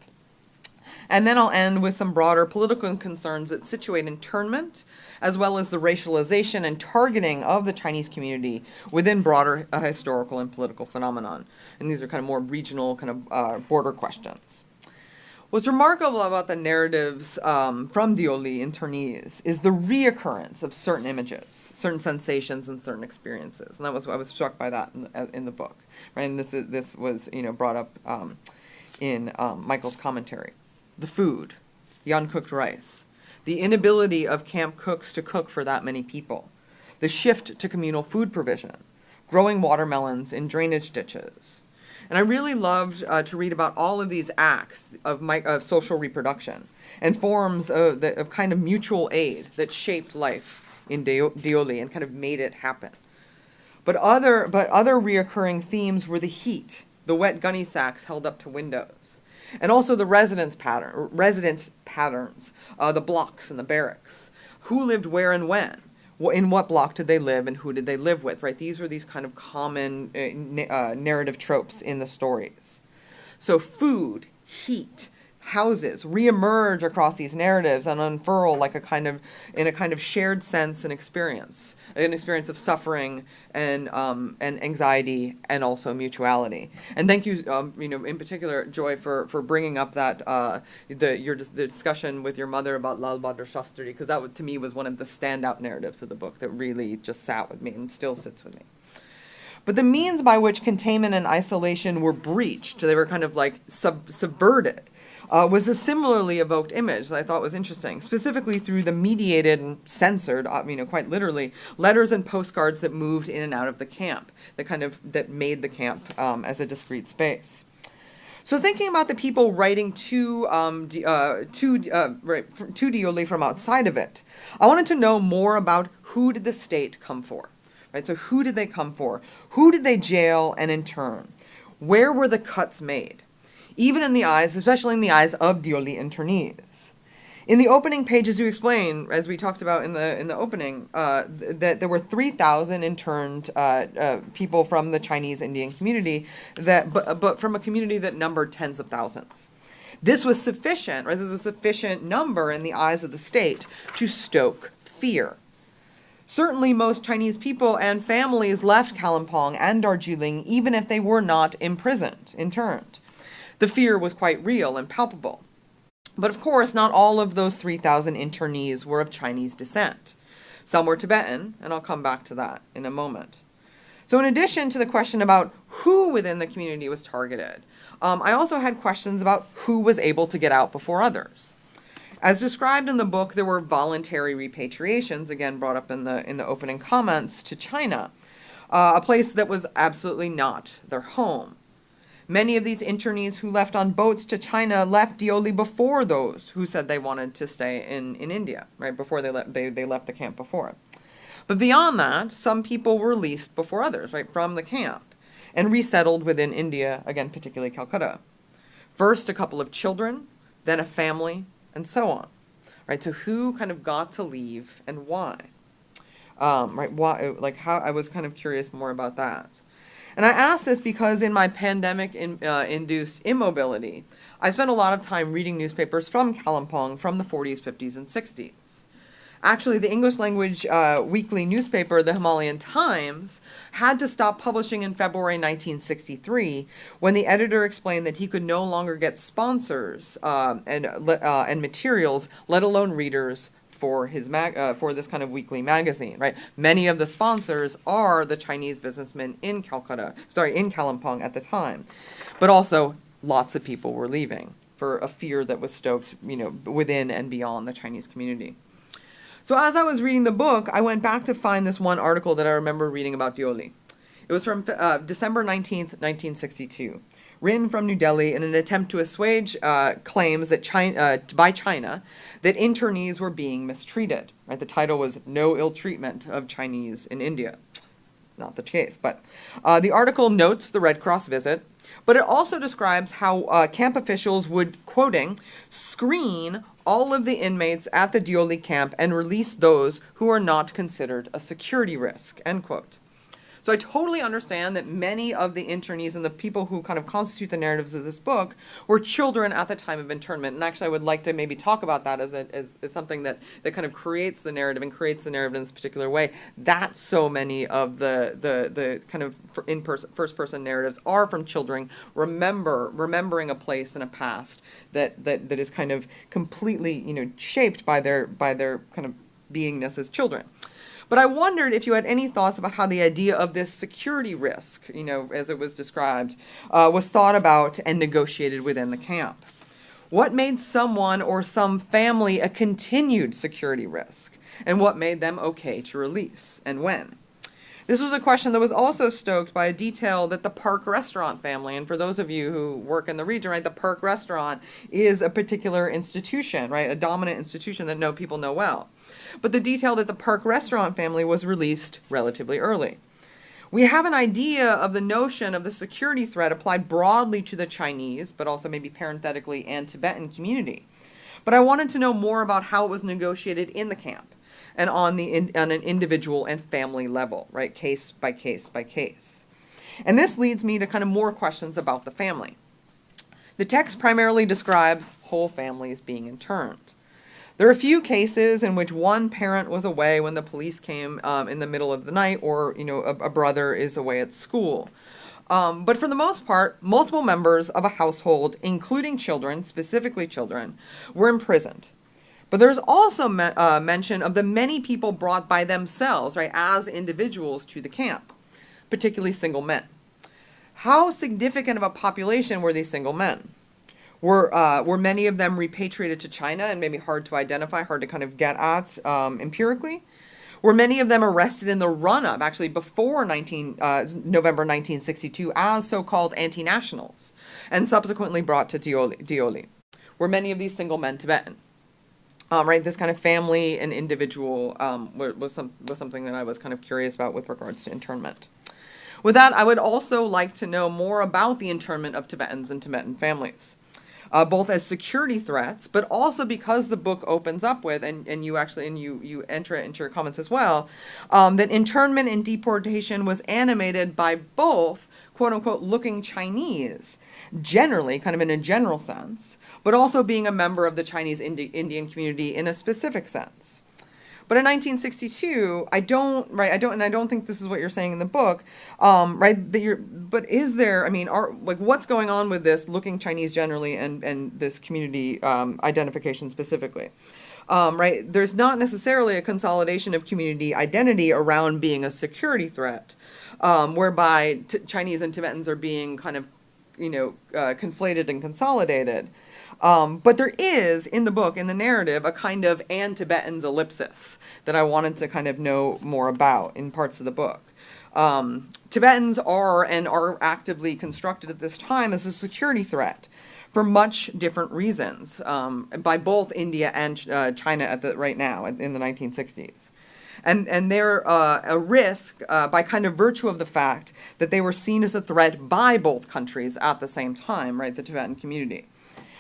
And then I'll end with some broader political concerns that situate internment, as well as the racialization and targeting of the Chinese community within broader historical and political phenomenon. And these are kind of more regional kind of border questions. What's remarkable about the narratives from Deoli internees is the reoccurrence of certain images, certain sensations, and certain experiences. And I was struck by that in the book, right? And this was brought up in Michael's commentary. The food, the uncooked rice, the inability of camp cooks to cook for that many people, the shift to communal food provision, growing watermelons in drainage ditches. And I really loved to read about all of these acts of social reproduction and forms of kind of mutual aid that shaped life in Deoli and kind of made it happen. But other reoccurring themes were the heat, the wet gunny sacks held up to windows, and also the residence patterns, the blocks and the barracks, who lived where and when, in what block did they live and who did they live with, right? These were these kind of common narrative tropes in the stories. So food, heat, houses reemerge across these narratives and unfurl like in a kind of shared sense and experience, an experience of suffering and anxiety and also mutuality. And thank you, in particular, Joy, for bringing up that the discussion with your mother about Lal Bahadur Shastri, because that to me was one of the standout narratives of the book that really just sat with me and still sits with me. But the means by which containment and isolation were breached, they were kind of like subverted, was a similarly evoked image that I thought was interesting, specifically through the mediated and censored, quite literally, letters and postcards that moved in and out of the camp, that made the camp as a discrete space. So thinking about the people writing to Deoli from outside of it, I wanted to know more about who did the state come for, right? So who did they come for? Who did they jail and intern? Where were the cuts made? Even in the eyes, especially in the eyes of Deoli internees. In the opening pages, you explain, as we talked about in the opening, that there were 3,000 interned people from the Chinese Indian community, but from a community that numbered tens of thousands. This was sufficient, right? This was a sufficient number in the eyes of the state to stoke fear. Certainly, most Chinese people and families left Kalimpong and Darjeeling, even if they were not interned. The fear was quite real and palpable. But of course, not all of those 3,000 internees were of Chinese descent. Some were Tibetan, and I'll come back to that in a moment. So in addition to the question about who within the community was targeted, I also had questions about who was able to get out before others. As described in the book, there were voluntary repatriations, again brought up in the opening comments, to China, a place that was absolutely not their home. Many of these internees who left on boats to China left Deoli before those who said they wanted to stay in India, right? Before they left the camp before. But beyond that, some people were released before others, right, from the camp and resettled within India, again, particularly Calcutta. First, a couple of children, then a family, and so on, right? So who kind of got to leave and why? Right? Why? Like how? I was kind of curious more about that. And I ask this because in my pandemic-induced immobility, I spent a lot of time reading newspapers from Kalimpong from the 40s, 50s, and 60s. Actually, the English language weekly newspaper, the Himalayan Times, had to stop publishing in February 1963 when the editor explained that he could no longer get sponsors and materials, let alone readers, for his for this kind of weekly magazine, right? Many of the sponsors are the Chinese businessmen in Kalimpong at the time, but also lots of people were leaving for a fear that was stoked, within and beyond the Chinese community. So as I was reading the book, I went back to find this one article that I remember reading about Deoli. It was from December 19th, 1962, written from New Delhi in an attempt to assuage claims that by China that internees were being mistreated. Right? The title was "No Ill Treatment of Chinese in India." Not the case, but the article notes the Red Cross visit, but it also describes how camp officials would, quoting, screen all of the inmates at the Deoli camp and release those who are not considered a security risk, end quote. So I totally understand that many of the internees and the people who kind of constitute the narratives of this book were children at the time of internment. And actually I would like to maybe talk about that as something that kind of creates the narrative and creates the narrative in this particular way. That so many of the kind of first-person narratives are from children remembering a place and a past that is kind of completely, shaped by their kind of beingness as children. But I wondered if you had any thoughts about how the idea of this security risk, as it was described, was thought about and negotiated within the camp. What made someone or some family a continued security risk? And what made them okay to release, and when? This was a question that was also stoked by a detail that the Park Restaurant family, and for those of you who work in the region, right, the Park Restaurant is a particular institution, right, a dominant institution that people know well. But the detail that the Park Restaurant family was released relatively early. We have an idea of the notion of the security threat applied broadly to the Chinese, but also maybe parenthetically and Tibetan community. But I wanted to know more about how it was negotiated in the camp and on an individual and family level, right, case by case by case. And this leads me to kind of more questions about the family. The text primarily describes whole families being interned. There are a few cases in which one parent was away when the police came in the middle of the night, or a brother is away at school. But for the most part, multiple members of a household, including children, specifically children, were imprisoned. But there's also mention of the many people brought by themselves, right, as individuals to the camp, particularly single men. How significant of a population were these single men? Were many of them repatriated to China and maybe hard to identify, hard to kind of get at empirically? Were many of them arrested in the run-up, actually before November 1962, as so-called anti-nationals, and subsequently brought to Deoli? Were many of these single men Tibetan? Right, this kind of family and individual was something that I was kind of curious about with regards to internment. With that, I would also like to know more about the internment of Tibetans and Tibetan families. Both as security threats, but also because the book opens up with, and you enter it into your comments as well, that internment and deportation was animated by both, quote unquote, looking Chinese, generally, kind of in a general sense, but also being a member of the Chinese Indian community in a specific sense. But in 1962, I don't think this is what you're saying in the book, right? But is there? What's going on with this looking Chinese generally and this community identification specifically? Right? There's not necessarily a consolidation of community identity around being a security threat, whereby Chinese and Tibetans are being kind of, conflated and consolidated. But there is, in the book, in the narrative, a kind of and-Tibetans ellipsis that I wanted to kind of know more about in parts of the book. Tibetans are and are actively constructed at this time as a security threat for much different reasons by both India and China right now in the 1960s. And they're a risk by kind of virtue of the fact that they were seen as a threat by both countries at the same time, right, the Tibetan community,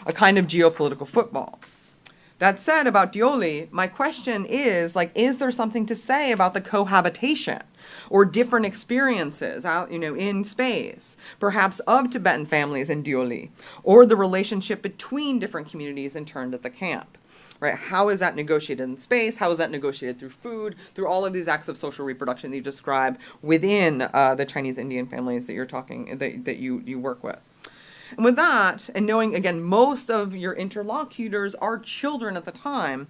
a kind of geopolitical football. That said, about Deoli, my question is, like, is there something to say about the cohabitation or different experiences out, in space, perhaps of Tibetan families in Deoli, or the relationship between different communities interned at the camp? Right? How is that negotiated in space? How is that negotiated through food, through all of these acts of social reproduction that you describe within the Chinese Indian families that you're talking, that you work with? And with that, and knowing, again, most of your interlocutors are children at the time,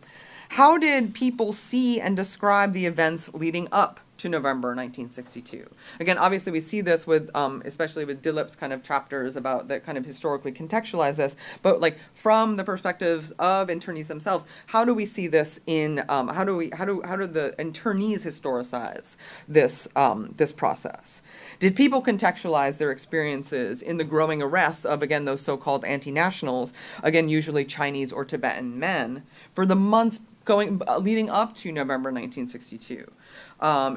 how did people see and describe the events leading up to November 1962? Again, obviously we see this with, especially with Dilip's kind of chapters about that kind of historically contextualize this, but like from the perspectives of internees themselves, how do we see this in, how do the internees historicize this, this process? Did people contextualize their experiences in the growing arrests of, again, those so-called anti-nationals, again, usually Chinese or Tibetan men, for the months leading up to November 1962,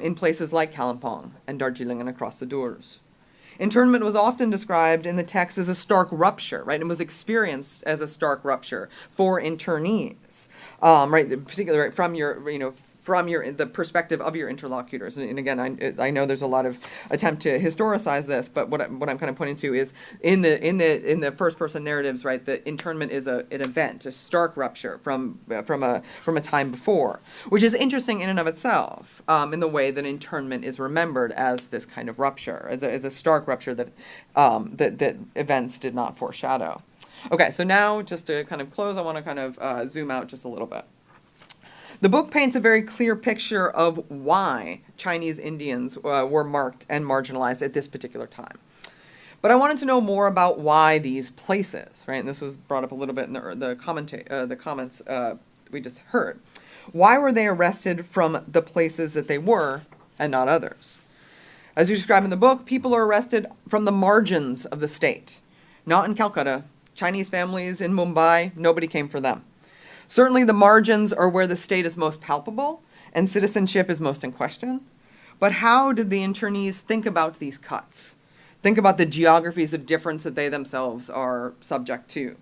in places like Kalimpong and Darjeeling and across the Doors? Internment was often described in the text as a stark rupture, right? It was experienced as a stark rupture for internees, right? Particularly right, from your, from the perspective of your interlocutors. And again, I know there's a lot of attempt to historicize this, but what I'm kind of pointing to is in the first person narratives, right, the internment is an event, a stark rupture from a time before, which is interesting in and of itself, in the way that internment is remembered as this kind of rupture, as a stark rupture that that events did not foreshadow. Okay, so now just to kind of close, I want to kind of zoom out just a little bit. The book paints a very clear picture of why Chinese Indians were marked and marginalized at this particular time. But I wanted to know more about why these places, right? And this was brought up a little bit in the comments we just heard. Why were they arrested from the places that they were and not others? As you describe in the book, people are arrested from the margins of the state. Not in Calcutta. Chinese families in Mumbai, nobody came for them. Certainly the margins are where the state is most palpable and citizenship is most in question. But how did the internees think about these cuts? Think about the geographies of difference that they themselves are subject to.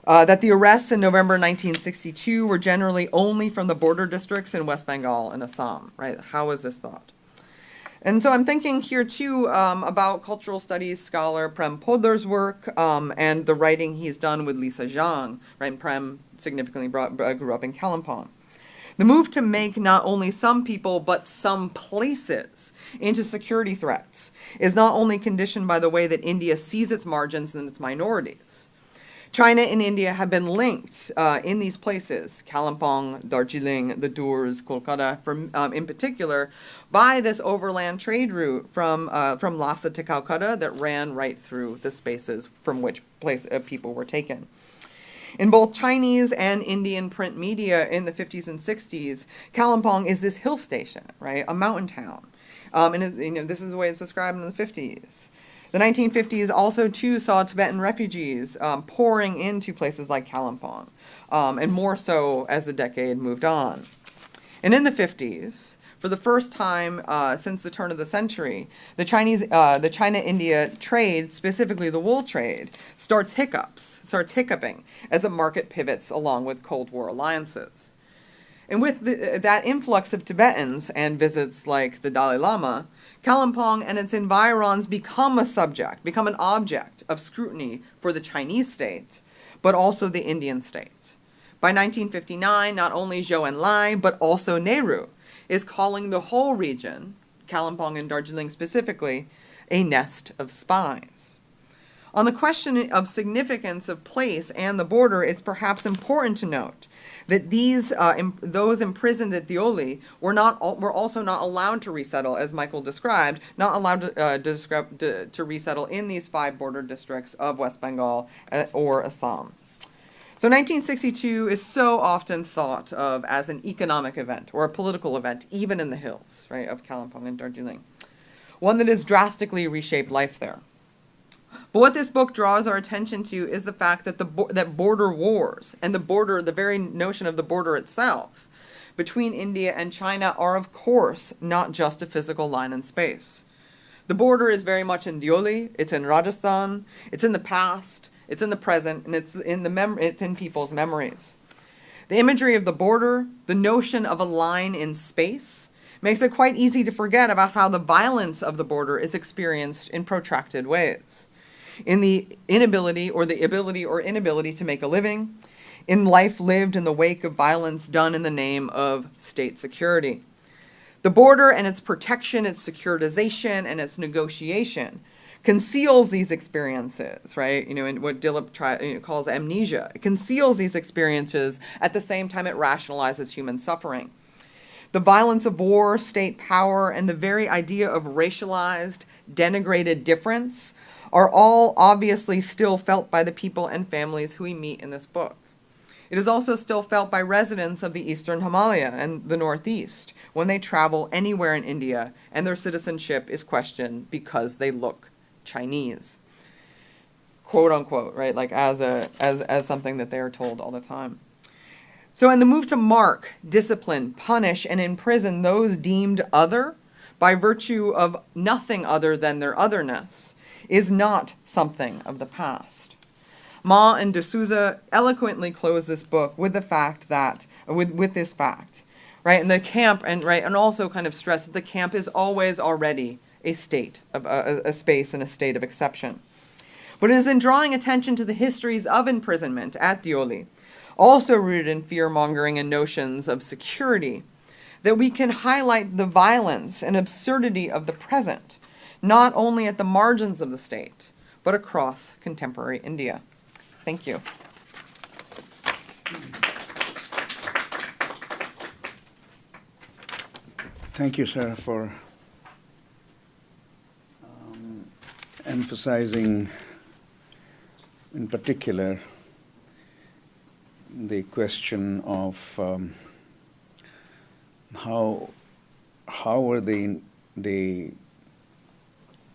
That the arrests in November 1962 were generally only from the border districts in West Bengal and Assam, right? How is this thought? And so I'm thinking here, too, about cultural studies scholar Prem Podar's work and the writing he's done with Lisa Zhang, right? And Prem significantly grew up in Kalimpong. The move to make not only some people, but some places into security threats is not only conditioned by the way that India sees its margins and its minorities. China and India have been linked in these places, Kalimpong, Darjeeling, the Doors, Kolkata, in particular, by this overland trade route from Lhasa to Calcutta that ran right through the spaces from which people were taken. In both Chinese and Indian print media in the 50s and 60s, Kalimpong is this hill station, right, a mountain town. And this is the way it's described in the 50s. The 1950s also, too, saw Tibetan refugees pouring into places like Kalimpong, and more so as the decade moved on. And in the 50s, for the first time since the turn of the century, the China-India trade, specifically the wool trade, starts hiccuping as the market pivots along with Cold War alliances. And with that influx of Tibetans and visits like the Dalai Lama, Kalimpong and its environs become an object of scrutiny for the Chinese state, but also the Indian state. By 1959, not only Zhou Enlai, but also Nehru is calling the whole region, Kalimpong and Darjeeling specifically, a nest of spies. On the question of significance of place and the border, it's perhaps important to note that those imprisoned at Deoli were also not allowed to resettle, as Michael described, not allowed to resettle in these 5 border districts of West Bengal or Assam. So 1962 is so often thought of as an economic event or a political event, even in the hills, right, of Kalimpong and Darjeeling. one that has drastically reshaped life there. But what this book draws our attention to is the fact that that border wars and the very notion of the border itself between India and China are, of course, not just a physical line in space. The border is very much in Deoli, it's in Rajasthan, it's in the past, it's in the present, and it's in people's memories. The imagery of the border, the notion of a line in space, makes it quite easy to forget about how the violence of the border is experienced in protracted ways. In the inability or inability to make a living, in life lived in the wake of violence done in the name of state security. The border and its protection, its securitization, and its negotiation conceals these experiences, right? In what Dilip calls amnesia. It conceals these experiences at the same time it rationalizes human suffering. The violence of war, state power, and the very idea of racialized, denigrated difference are all obviously still felt by the people and families who we meet in this book. It is also still felt by residents of the Eastern Himalaya and the Northeast when they travel anywhere in India and their citizenship is questioned because they look Chinese, quote unquote, right? Like as something that they are told all the time. So in the move to mark, discipline, punish, and imprison those deemed other by virtue of nothing other than their otherness is not something of the past. Ma and de Souza eloquently close this book with the fact that, with this fact, right? And the camp, and also kind of stress that the camp is always already a state, of a space and a state of exception. But it is in drawing attention to the histories of imprisonment at Deoli, also rooted in fear-mongering and notions of security, that we can highlight the violence and absurdity of the present, not only at the margins of the state, but across contemporary India. Thank you. Thank you, Sarah, for emphasizing, in particular, the question of how were the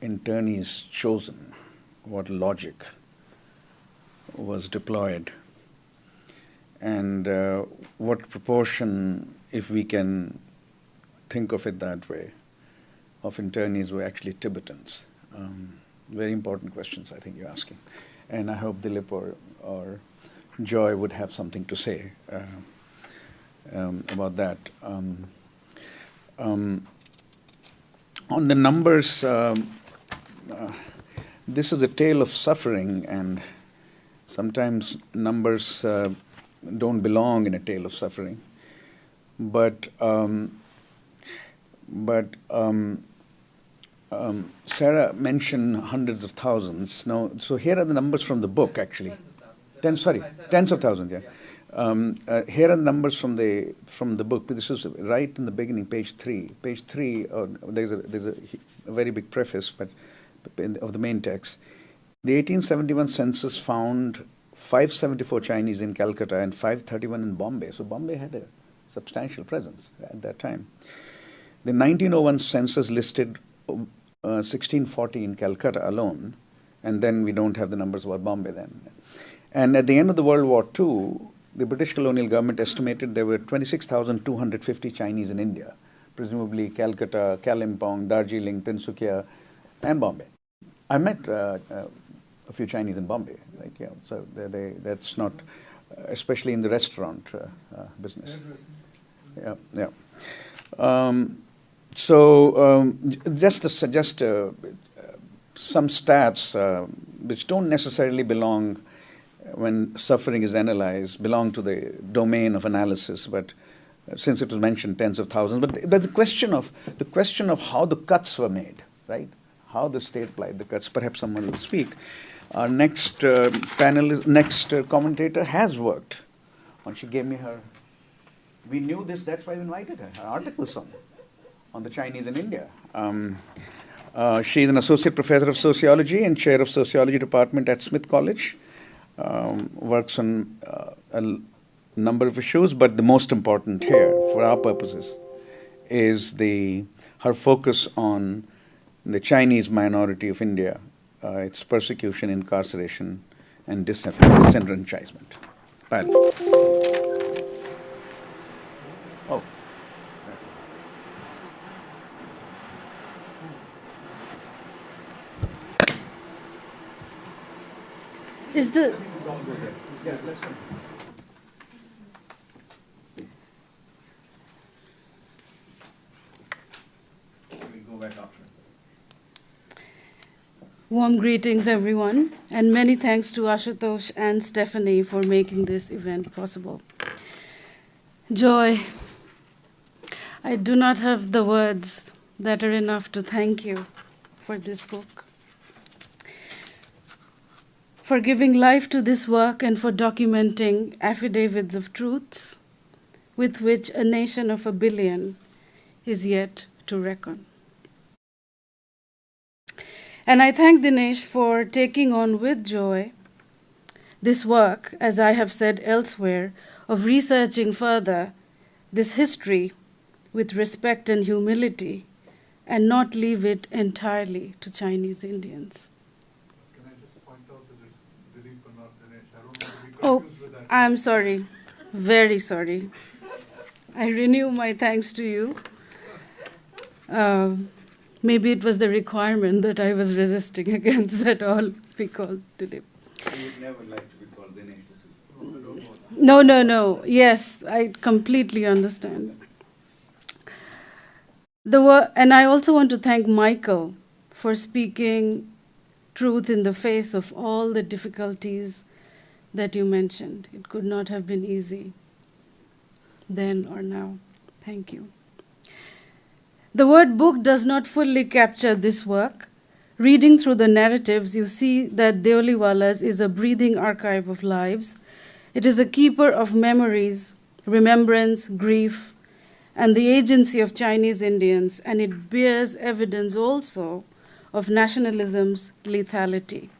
internees chosen, what logic was deployed, and what proportion, if we can think of it that way, of internees were actually Tibetans. Very important questions I think you're asking. And I hope Dilip or Joy would have something to say about that. On the numbers, this is a tale of suffering, and sometimes numbers don't belong in a tale of suffering. But Sarah mentioned hundreds of thousands. Now, so here are the numbers from the book, actually. Tens of thousands, yeah. Here are the numbers from the book. This is right in the beginning, page 3. Page 3, there's a very big preface, but of the main text. The 1871 census found 574 Chinese in Calcutta and 531 in Bombay. So Bombay had a substantial presence at that time. The 1901 census listed 1640 in Calcutta alone, and then we don't have the numbers about Bombay then. And at the end of the World War II, the British colonial government estimated there were 26,250 Chinese in India, presumably Calcutta, Kalimpong, Darjeeling, Tinsukia, and Bombay. I met a few Chinese in Bombay, like, yeah, so that's not, especially in the restaurant business. Yeah, yeah. Just some stats which don't necessarily belong, when suffering is analyzed, belong to the domain of analysis, but since it was mentioned, tens of thousands. But the question of how the cuts were made, right? How the state applied the cuts. Perhaps someone will speak. Our next commentator has worked. When she gave me her, we knew this. That's why we invited her. Her articles on the Chinese in India. She is an associate professor of sociology and chair of sociology department at Smith College. Works on a number of issues, but the most important here, for our purposes, is her focus on the Chinese minority of India, its persecution, incarceration, and disenfranchisement. Payal. Oh. Is the Yeah, let's go. We'll go back after. warm greetings, everyone, and many thanks to Ashutosh and Stephanie for making this event possible. Joy, I do not have the words that are enough to thank you for this book, for giving life to this work and for documenting affidavits of truths with which a nation of 1 billion is yet to reckon. And I thank Dinesh for taking on with joy this work, as I have said elsewhere, of researching further this history with respect and humility and not leave it entirely to Chinese Indians. Can I just point out that it's Dilip and not Dinesh? I don't want to be Oh, confused with that. I'm sorry. Very sorry. I renew my thanks to you. Maybe it was the requirement that I was resisting against that all be called Dilip. You would never like to be called Dinesh D'Souza. No. Yes, I completely understand. And I also want to thank Michael for speaking truth in the face of all the difficulties that you mentioned. It could not have been easy then or now. Thank you. The word book does not fully capture this work. Reading through the narratives, you see that Deoliwallahs is a breathing archive of lives. It is a keeper of memories, remembrance, grief, and the agency of Chinese Indians, and it bears evidence also of nationalism's lethality.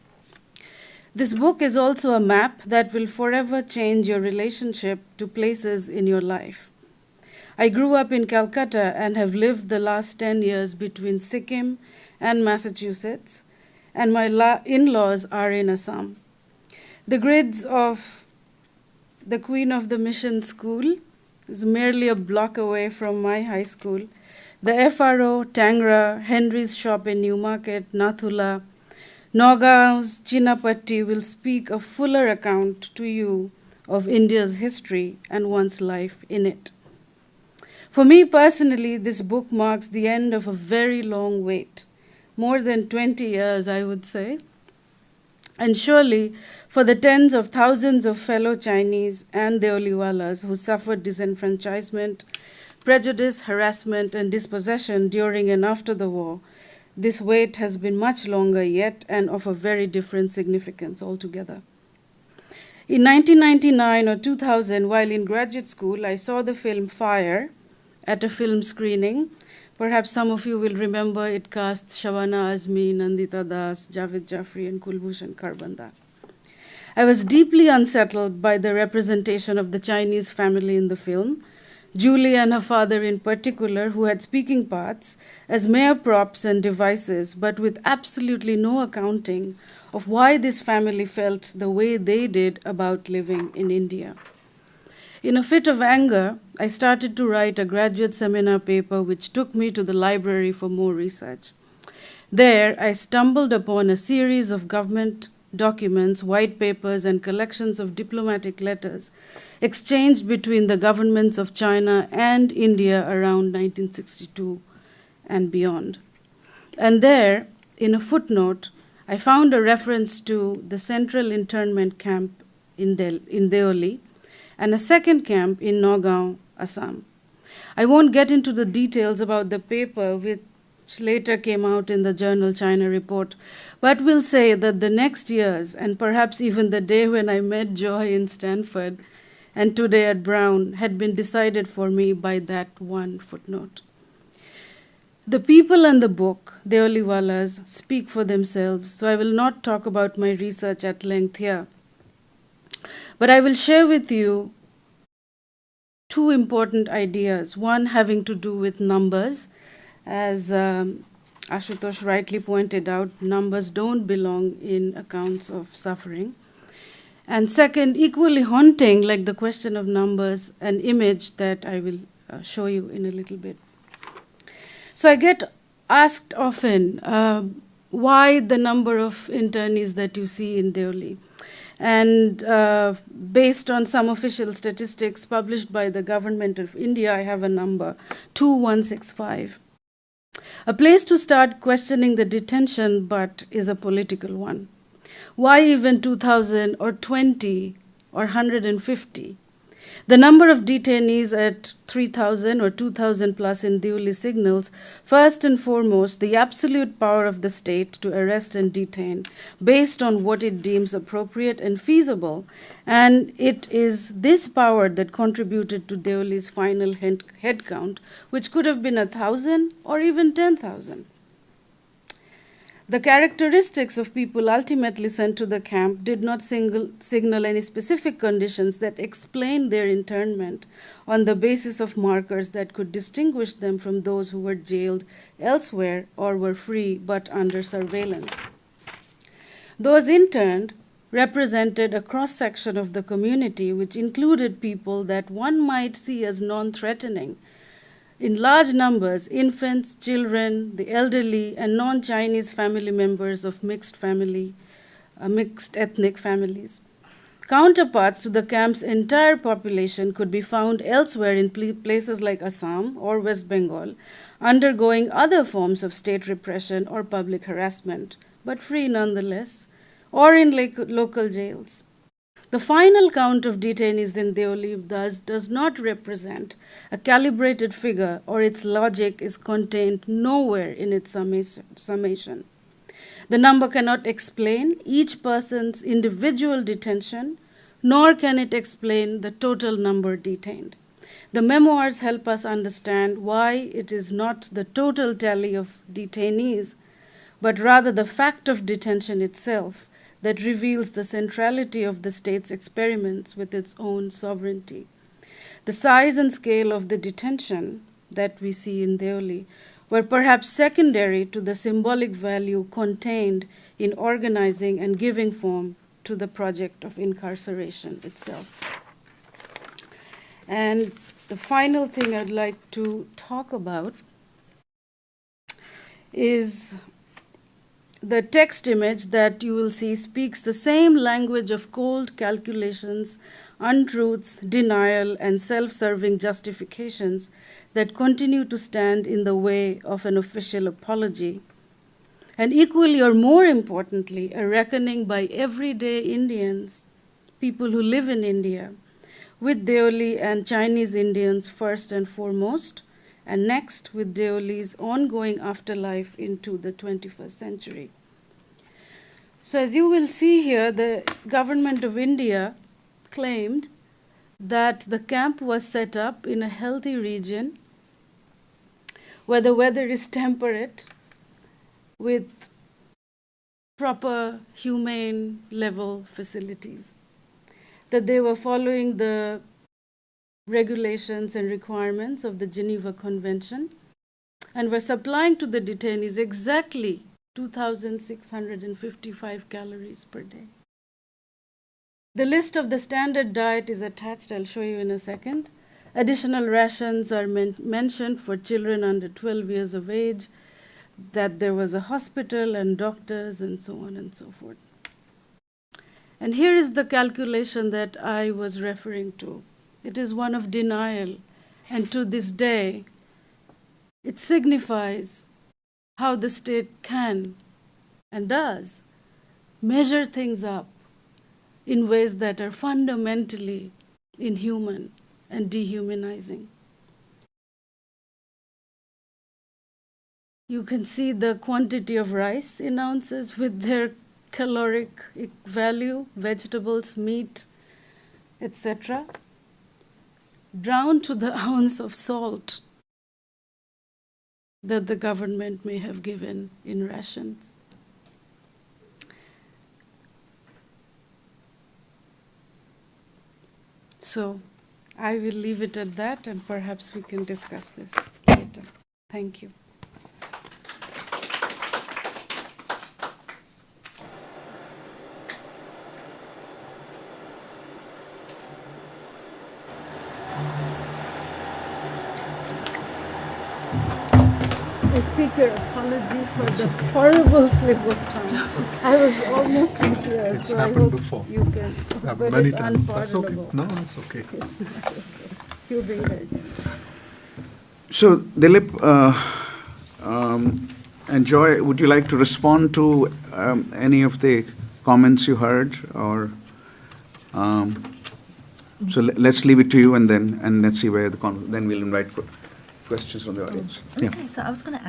This book is also a map that will forever change your relationship to places in your life. I grew up in Calcutta and have lived the last 10 years between Sikkim and Massachusetts, and my in-laws are in Assam. The grids of the Queen of the Mission School is merely a block away from my high school. The FRO, Tangra, Henry's shop in Newmarket, Nathula, Nagaon's Chinapatti will speak a fuller account to you of India's history and one's life in it. For me personally, this book marks the end of a very long wait, more than 20 years, I would say. And surely, for the tens of thousands of fellow Chinese and Deoliwallahs who suffered disenfranchisement, prejudice, harassment, and dispossession during and after the war, this wait has been much longer yet and of a very different significance altogether. In 1999 or 2000, while in graduate school, I saw the film Fire at a film screening. Perhaps some of you will remember it cast Shabana Azmi, Nandita Das, Javed Jafri, and Kulbhushan Kharbanda. I was deeply unsettled by the representation of the Chinese family in the film, Julie and her father in particular, who had speaking parts as mere props and devices, but with absolutely no accounting of why this family felt the way they did about living in India. In a fit of anger, I started to write a graduate seminar paper which took me to the library for more research. There, I stumbled upon a series of government documents, white papers, and collections of diplomatic letters exchanged between the governments of China and India around 1962 and beyond. And there, in a footnote, I found a reference to the central internment camp in Deoli, and a second camp in Nagaon, Assam. I won't get into the details about the paper which later came out in the journal China Report, but will say that the next years, and perhaps even the day when I met Joy in Stanford and today at Brown, had been decided for me by that one footnote. The people and the book, Deoliwallahs, speak for themselves, so I will not talk about my research at length here. But I will share with you two important ideas, one having to do with numbers, as Ashutosh rightly pointed out, numbers don't belong in accounts of suffering. And second, equally haunting, like the question of numbers, an image that I will show you in a little bit. So I get asked often why the number of internees that you see in Deoli. And based on some official statistics published by the government of India, I have a number, 2165. A place to start questioning the detention, but is a political one. Why even 2,000 or 20 or 150? The number of detainees at 3,000 or 2,000 plus in Deoli signals, first and foremost, the absolute power of the state to arrest and detain based on what it deems appropriate and feasible. And it is this power that contributed to Deoli's final head count, which could have been 1,000 or even 10,000. The characteristics of people ultimately sent to the camp did not signal any specific conditions that explained their internment on the basis of markers that could distinguish them from those who were jailed elsewhere or were free but under surveillance. Those interned represented a cross-section of the community, which included people that one might see as non-threatening, in large numbers, infants, children, the elderly, and non-Chinese family members of mixed ethnic families. Counterparts to the camp's entire population could be found elsewhere in places like Assam or West Bengal, undergoing other forms of state repression or public harassment, but free nonetheless, or in local jails. The final count of detainees in Deoli thus does not represent a calibrated figure, or its logic is contained nowhere in its summation. The number cannot explain each person's individual detention, nor can it explain the total number detained. The memoirs help us understand why it is not the total tally of detainees, but rather the fact of detention itself that reveals the centrality of the state's experiments with its own sovereignty. The size and scale of the detention that we see in Deoli were perhaps secondary to the symbolic value contained in organizing and giving form to the project of incarceration itself. And the final thing I'd like to talk about is the text image that you will see speaks the same language of cold calculations, untruths, denial, and self-serving justifications that continue to stand in the way of an official apology. And equally or more importantly, a reckoning by everyday Indians, people who live in India, with Deoli and Chinese Indians first and foremost, and next with Deoli's ongoing afterlife into the 21st century. So as you will see here, the government of India claimed that the camp was set up in a healthy region where the weather is temperate with proper humane level facilities, that they were following the regulations and requirements of the Geneva Convention, and were supplying to the detainees exactly 2,655 calories per day. The list of the standard diet is attached, I'll show you in a second. Additional rations are mentioned for children under 12 years of age, that there was a hospital and doctors and so on and so forth. And here is the calculation that I was referring to. It is one of denial, and to this day, it signifies how the state can and does measure things up in ways that are fundamentally inhuman and dehumanizing. You can see the quantity of rice in ounces with their caloric value, vegetables, meat, etc., down to the ounce of salt that the government may have given in rations. So I will leave it at that, and perhaps we can discuss this later. Thank you. seek your apology for the horrible slip of tongue. I was almost in tears, It's so I happened hope before. you can. But Many it's times. That's okay. unpardonable. No, it's okay. It's not okay. You'll be hurt. So, Dilip and Joy, would you like to respond to any of the comments you heard, or so let's leave it to you, and let's see where then we'll invite questions from the audience. Okay, Yeah. so I was going to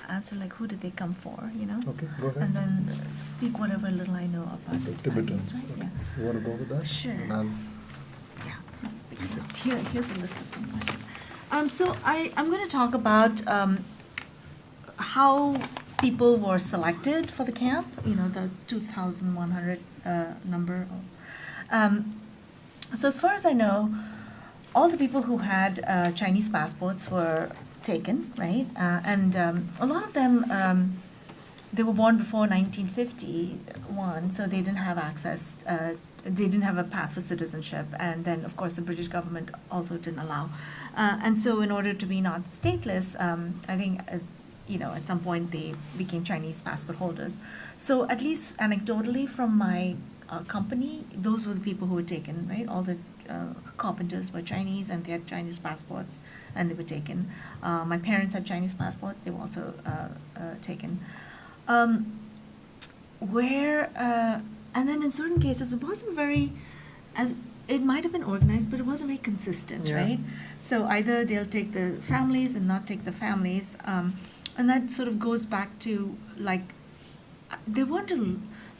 answer like who did they come for, you know? Okay, go ahead. And then speak whatever little I know about the Tibetans. right? Yeah. You want to go with that? Sure. And I'll- Yeah. Here's a list of some questions. So I'm going to talk about how people were selected for the camp, you know, the 2,100 number. So as far as I know, all the people who had Chinese passports were taken, right? And a lot of them, they were born before 1951, so they didn't have access, they didn't have a path for citizenship. And then, of course, the British government also didn't allow. And so in order to be not stateless, I think, you know, at some point they became Chinese passport holders. So at least anecdotally from my company, those were the people who were taken, right? All the carpenters were Chinese and they had Chinese passports and they were taken. My parents had Chinese passport, they were also taken. And then in certain cases, it wasn't very, it might have been organized, but it wasn't very consistent, Yeah. right? So either they'll take the families and not take the families. And that sort of goes back to, like, they weren't,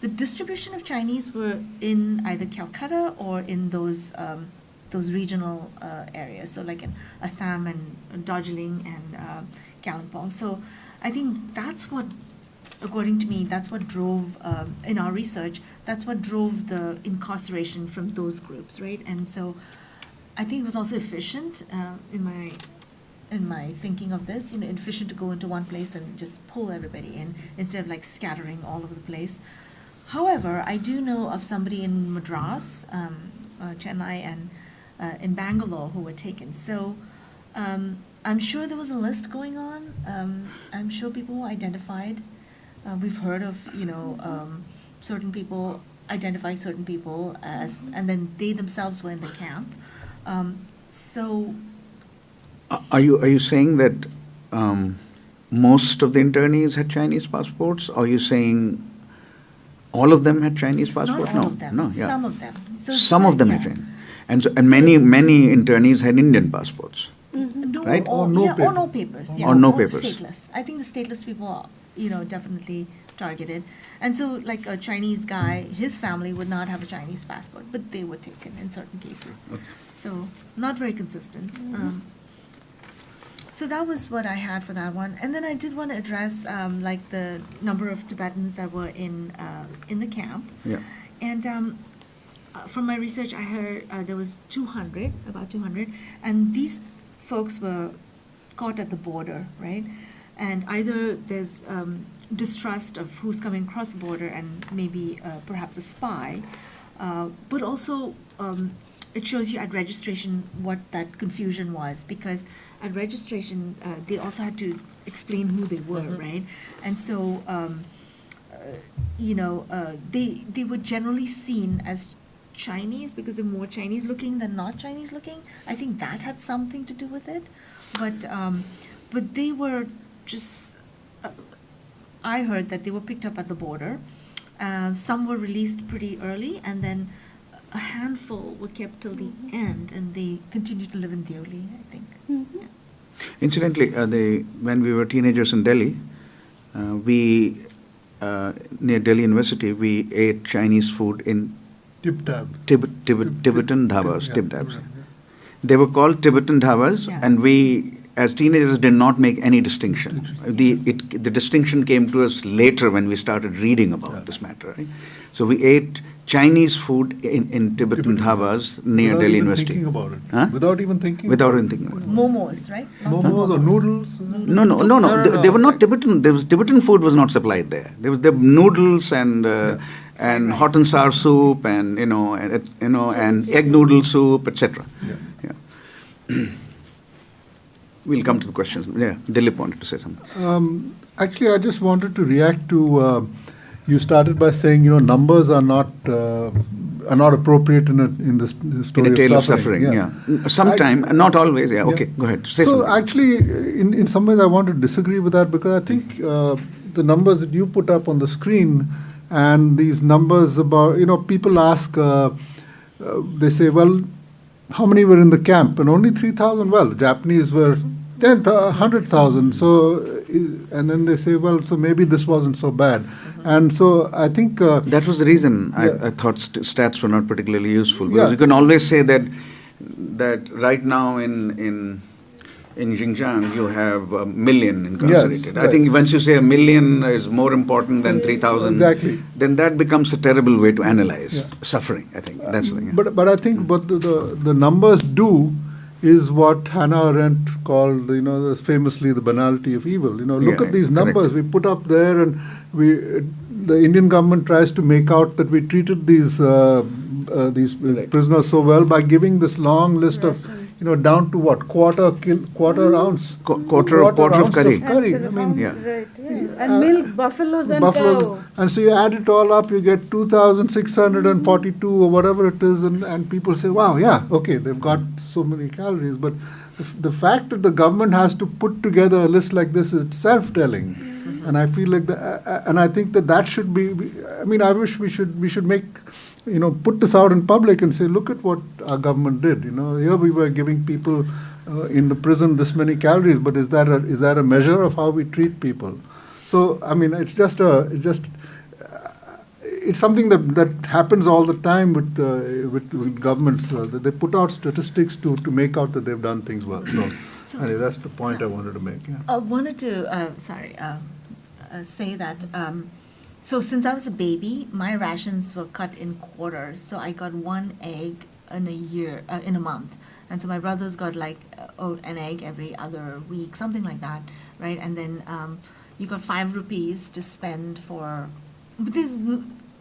the distribution of Chinese were in either Calcutta or in those regional areas, so like in Assam and Darjeeling and Kalimpong. So I think that's what, according to me, that's what drove, in our research, that's what drove the incarceration from those groups, right? And so I think it was also efficient in my thinking of this, you know, efficient to go into one place and just pull everybody in instead of like scattering all over the place. However, I do know of somebody in Madras, Chennai, and in Bangalore who were taken. So I'm sure there was a list going on. I'm sure people were identified. We've heard of, you know, certain people identify certain people as, and then they themselves were in the camp. So. Are you saying that most of the internees had Chinese passports? Or are you saying all of them had Chinese passports? Not all No, of them. no, yeah. Some of them. So Some of them had yeah. Chinese, and many internees had Indian passports. No, Right? or, Or no yeah, or papers. no papers. Yeah, Or no papers. Stateless. I think the stateless people are, you know, definitely targeted. And so, like a Chinese guy, his family would not have a Chinese passport, but they were taken in certain cases. Okay. So, not very consistent. So that was what I had for that one. And then I did want to address, like, the number of Tibetans that were in the camp. Yeah. And from my research, I heard there was 200, about 200, and these folks were caught at the border, right? And either there's distrust of who's coming across the border and maybe perhaps a spy, but also it shows you at registration what that confusion was, because at registration they also had to explain who they were, right? And so, you know, they were generally seen as Chinese because they're more Chinese looking than not Chinese looking. I think that had something to do with it, but they were just. I heard that they were picked up at the border. Some were released pretty early, and then a handful were kept till the end, and they continued to live in Deoli, I think. Yeah. Incidentally, when we were teenagers in Delhi, we near Delhi University, we ate Chinese food in Tibetan dhabas, Yeah, tibdabs. yeah. They were called Tibetan dhabas, Yeah. and we, as teenagers, did not make any distinction. The distinction came to us later when we started reading about Yeah. this matter. Right? So we ate Chinese food in Tibetan dhabas near Without Delhi even University. thinking about it. Huh? Without even thinking. Without about even thinking about it. Momos, right? Lots of Momos or noodles. No. No, They were not like- Tibetan. Tibetan food was not supplied there. There was the noodles and hot and sour soup and and egg noodle soup, etc. Yeah. Yeah. we'll come to the questions. Yeah, Dilip wanted to say something. Actually, I just wanted to react to, you started by saying, numbers are not appropriate in the story in a tale of suffering. Yeah. Sometime, not always. Yeah, okay, go ahead. Say so something. Actually, in some ways, I want to disagree with that because I think the numbers that you put up on the screen and these numbers about, people ask, they say, well, how many were in the camp? And only 3,000. Well, the Japanese were 100,000. So, and then they say, well, so maybe this wasn't so bad. And so I think that was the reason I thought stats were not particularly useful, because you can always say that right now in Xinjiang you have 1 million incarcerated. Yes, I think once you say 1 million is more important than 3,000, exactly, then that becomes a terrible way to analyze suffering. I think that's the thing. But I think what the numbers do is what Hannah Arendt called, famously the banality of evil. Look at these numbers we put up there, and the Indian government tries to make out that we treated these prisoners so well by giving this long list of, down to what, quarter ounce, quarter of curry. I mean, Right, yeah. And milk, buffaloes and cow. And so you add it all up, you get 2,642 or whatever it is, and people say, wow, yeah, okay, they've got so many calories. But the fact that the government has to put together a list like this is self-telling. And I feel like and I think that should be, I mean, I wish we should make, put this out in public and say, look at what our government did. Here we were giving people in the prison this many calories, but is that a measure of how we treat people? So, I mean, it's something that happens all the time with governments. That they put out statistics to make out that they've done things well. So anyway, that's the point I wanted to make. Yeah. I wanted to, say that, so since I was a baby, my rations were cut in quarters. So I got 1 egg in a month. And so my brothers got an egg every other week, something like that, right? And then you got 5 rupees to spend for,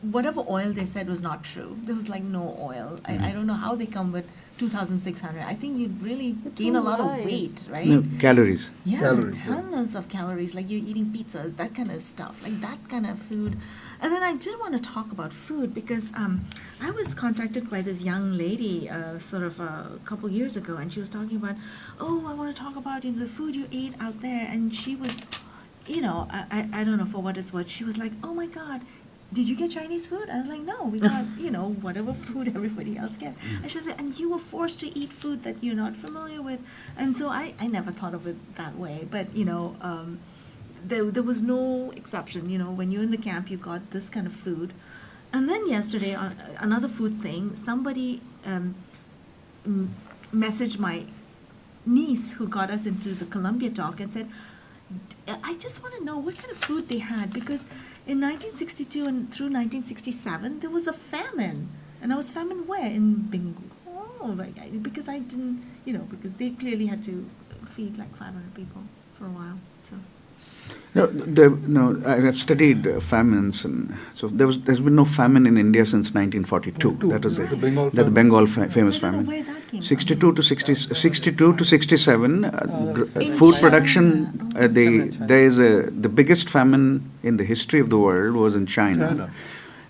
whatever oil they said was not true. There was no oil. I don't know how they come with 2,600. I think you'd really gain a lot of weight, right? No, calories. Yeah, Calories, tons of calories, like you're eating pizzas, that kind of stuff, like that kind of food. And then I did want to talk about food because I was contacted by this young lady sort of a couple years ago, and she was talking about, I want to talk about the food you ate out there. And she was, I don't know for what it's worth, she was like, oh my God, did you get Chinese food? I was like, no, we got, whatever food everybody else gets. And she said, and you were forced to eat food that you're not familiar with. And so I never thought of it that way. But, there was no exception. When you're in the camp, you got this kind of food. And then yesterday, another food thing, somebody messaged my niece who got us into the Columbia talk and said, I just want to know what kind of food they had, because in 1962 and through 1967, there was a famine. And I was famine where? In Bengal. Because I didn't, because they clearly had to feed 500 people for a while. So. No, I have studied famines, and so there's been no famine in India since 1942. That was the Bengal famous So I don't famine. know where that came 62 to 67, food production. The biggest famine in the history of the world was in China.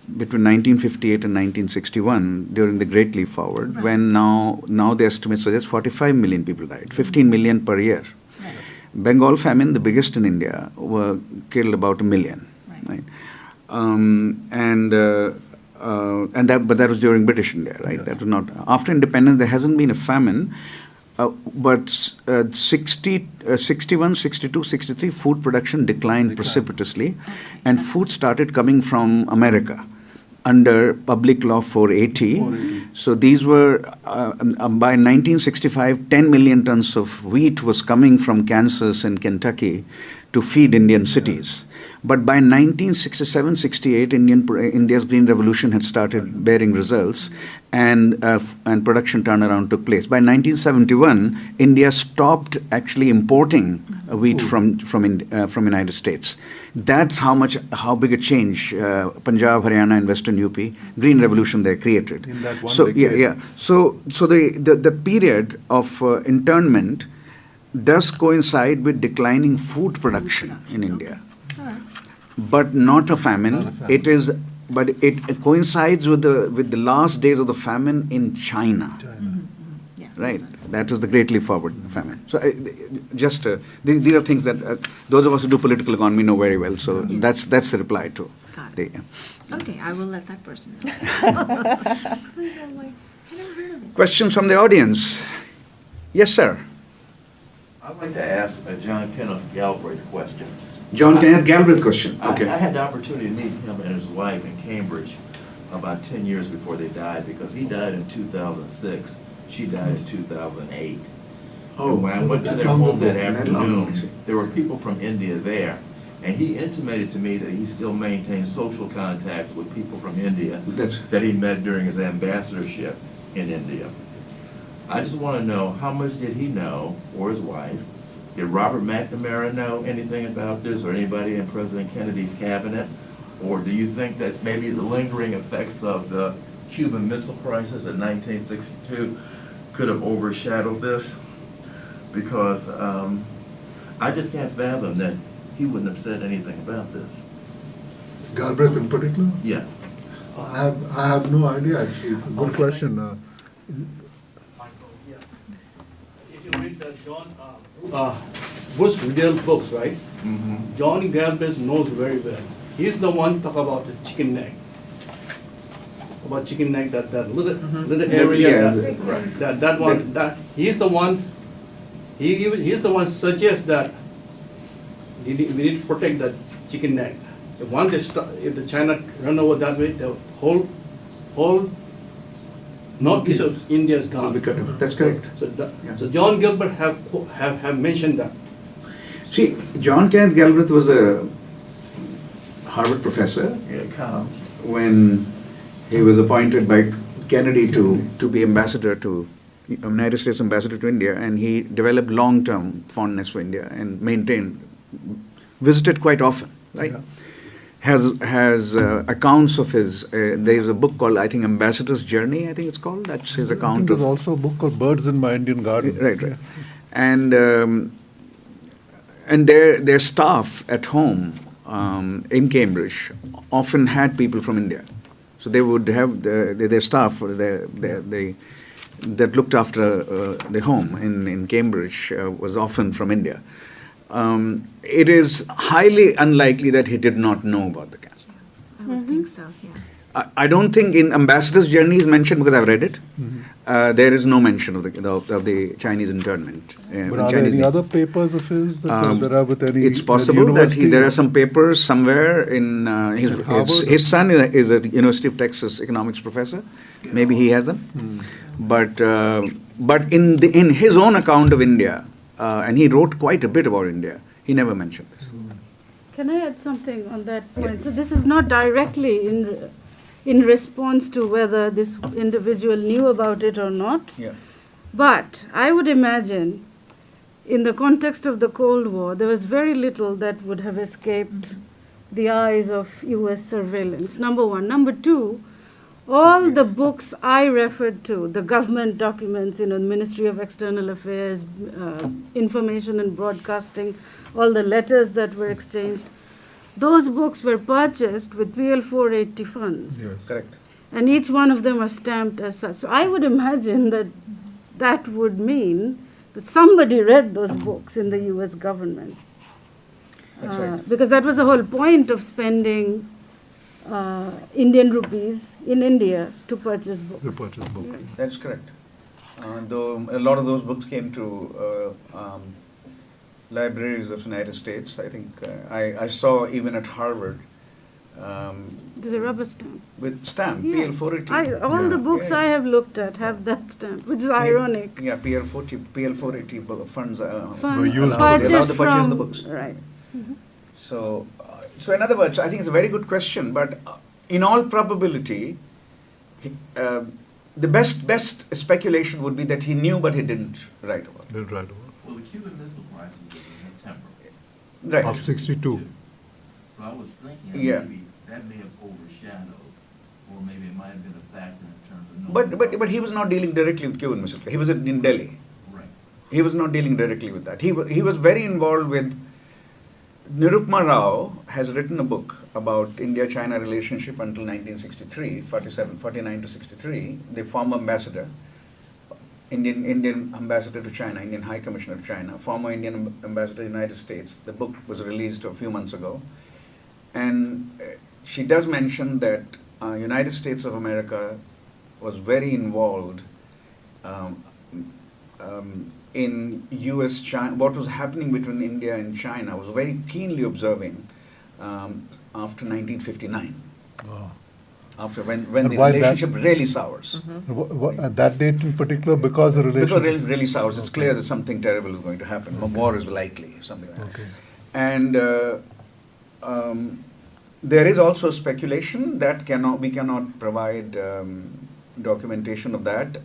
Between 1958 and 1961, during the Great Leap Forward, when now the estimate suggests 45 million people died, 15 million per year. Bengal famine, the biggest in India, killed about 1 million, right? But that was during British India, right? That was not after independence. There hasn't been a famine, but 61, 62, 63, food production declined precipitously, and food started coming from America under Public Law 480. So these were, by 1965, 10 million tons of wheat was coming from Kansas and Kentucky to feed Indian cities. But by 1967-68, India's Green Revolution had started bearing results, and production turnaround took place. By 1971, India stopped actually importing wheat from United States. That's how big a change Punjab, Haryana, and Western UP Green Revolution there created. In that one so decade. So the period of internment does coincide with declining food production in India, but not a famine. It is, but it coincides with the last days of the famine in China. Yeah. Right, that was the Great Leap Forward famine. So, these are things that those of us who do political economy know very well. So that's the reply to. Got it. Okay, I will let that person know. Questions from the audience? Yes, sir. I'd like to ask a John Kenneth Galbraith question. John Kenneth Galbraith question. Okay. I had the opportunity to meet him and his wife in Cambridge about 10 years before they died, because he died in 2006. She died in 2008. Oh, and when I went to their home that afternoon, there were people from India there. And he intimated to me that he still maintains social contacts with people from India that he met during his ambassadorship in India. I just want to know, how much did he know, or his wife? Did Robert McNamara know anything about this, or anybody in President Kennedy's cabinet? Or do you think that maybe the lingering effects of the Cuban Missile Crisis in 1962 could have overshadowed this? Because I just can't fathom that he wouldn't have said anything about this. Galbraith in particular? Yeah. I have no idea, actually. It's a good question. If you read the John Bush Riddle books, right? Mm-hmm. John Galbraith knows very well. He's the one talk about the chicken neck. About chicken neck, that little area, that one. He's the one. He's the one suggests that we need to protect the chicken neck. If the China run over that way, the whole northeast of India is gone. That's correct. So John Gilbert have mentioned that. See, John Kenneth Galbraith was a Harvard professor when he was appointed by Kennedy to be ambassador to United States ambassador to India, and he developed long-term fondness for India and visited quite often, right? Yeah. Has accounts of his. There's a book called, I think, Ambassador's Journey. I think it's called. That's his account. I think there's also a book called Birds in My Indian Garden. Right. And their staff at home in Cambridge often had people from India, so they would have their staff that looked after the home in Cambridge was often from India. It is highly unlikely that he did not know about the cancer. I would think so, yeah. I don't think in Ambassador's Journey is mentioned, because I've read it. There is no mention of the Chinese internment. But are there any other papers of his that are with any? It's possible that there are some papers somewhere in his son is a University of Texas economics professor. Maybe he has them. But in his own account of India, and he wrote quite a bit about India, he never mentioned this. Can I add something on that point? So this is not directly in response to whether this individual knew about it or not. Yeah. But I would imagine, in the context of the Cold War, there was very little that would have escaped the eyes of US surveillance, number one. Number two, all the books I referred to, the government documents, Ministry of External Affairs, Information and Broadcasting, all the letters that were exchanged, those books were purchased with PL 480 funds. Yes. Correct. And each one of them are stamped as such. So I would imagine that would mean that somebody read those books in the US government. That's right. Because that was the whole point of spending Indian rupees in India to purchase books. That's correct. Though a lot of those books came to libraries of the United States. I think I saw even at Harvard. There's a rubber stamp. With stamp, Yeah. PL 480. All the books I have looked at have that stamp, which is ironic. Yeah, PL 480 funds Fund used allow to the purchase of the books. Right. So in other words, I think it's a very good question, but in all probability, the best speculation would be that he knew, but he didn't write about it. Well, the Cuban Missile Crisis was in September. Right. Of 62. So I was thinking maybe that may have overshadowed, or maybe it might have been a factor in terms of knowing. But he was not dealing directly with Cuban Missile Crisis. He was in Delhi. Right. he was not dealing directly with that. He was very involved with. Nirupma Rao has written a book about India-China relationship until 1963, 49 to 63. The former ambassador, Indian ambassador to China, Indian High Commissioner to China, former Indian ambassador to the United States. The book was released a few months ago. And she does mention that United States of America was very involved in US-China, what was happening between India and China, was very keenly observing after 1959. Wow. After when And the why that- relationship really sours. At that date in particular, because the relationship. Because it really sours, it's clear that something terrible is going to happen. A war is likely, something like that. Okay. And there is also speculation that we cannot provide documentation of that.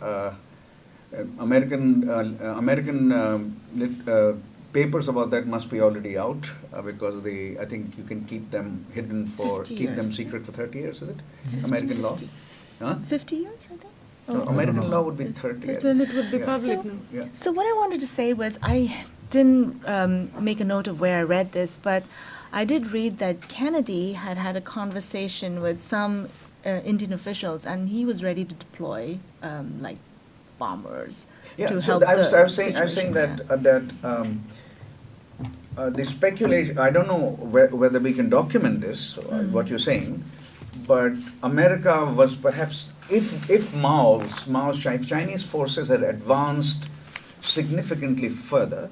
American papers about that must be already out because I think you can keep them hidden keep them secret for 30 years, is it? American law? 50. Huh? 50 years, I think. No, American law would be 30 years. Then it would be Yeah. public So- now. Yeah. So what I wanted to say was I didn't make a note of where I read this, but I did read that Kennedy had had a conversation with some Indian officials, and he was ready to deploy like bombers Yeah, to so help I was the saying situation, that the speculation. I don't know whether we can document this, what you're saying, but America was perhaps if Mao's Chinese forces had advanced significantly further,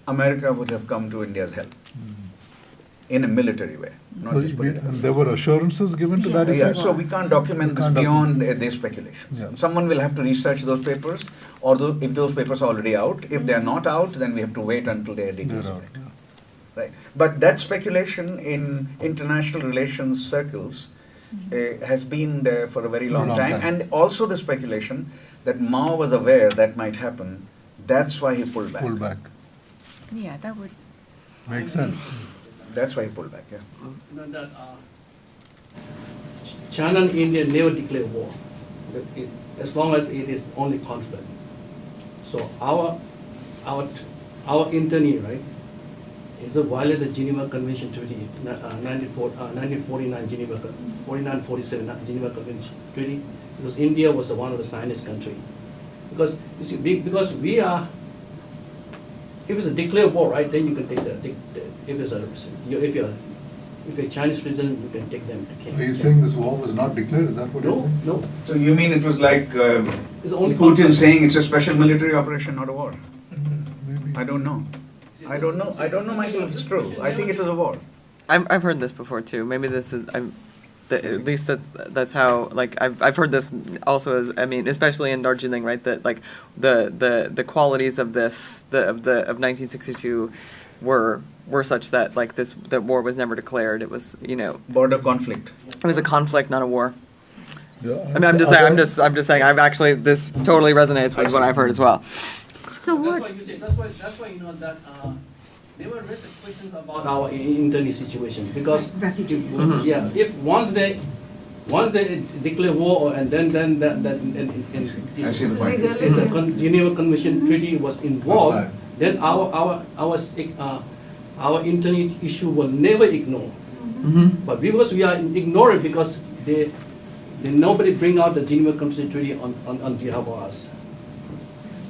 America would have come to India's help in a military way, not So just you mean- political. and there were assurances given to Yeah. that Yeah, effect? so we can't document We this can't beyond their speculations. Yeah. Someone will have to research those papers, or if those papers are already out. If they are not out, then we have to wait until they are They're out, declassified. yeah. Right. But that speculation in international relations circles has been there for a very long time. And also the speculation that Mao was aware that might happen. That's why he pulled back. Pull back. Yeah, that would. Makes sense. That's why he pulled back, yeah. You know that China and India never declare war, as long as it is only conflict. So our internee, right, is a violate the Geneva Convention Treaty, 1949 Geneva, 49-47 Geneva Convention Treaty, because India was one of the signers country. Because you see, because we are. If it's a declared war, right, then you can take if you're a Chinese citizen, you can take them to Are Kenya. you saying this war was not declared? Is that what you're No, saying? no. So you mean it was like It's only Putin conflict. saying it's a special military operation, not a war? Maybe. I don't know. I don't know, Michael, if it's true. I think it was a war. I've heard this before too. Maybe this is at least that's how like I've heard this also as, I mean, especially in Darjeeling, right? That like the qualities of this of 1962 were such that like that war was never declared. It was, you know, Border conflict. it was a conflict, not a war. Yeah, I mean, I'm just saying I've actually, this totally resonates with what I've heard as well. So what? That's why you say. That's why you know that they were raised the questions about our internal situation because Refugees. yeah, if once they declare war and then I see the point. it's a Geneva Convention treaty was involved, Okay. then our internal issue will never ignore. But because we are ignored because they nobody bring out the Geneva Convention treaty on behalf of us.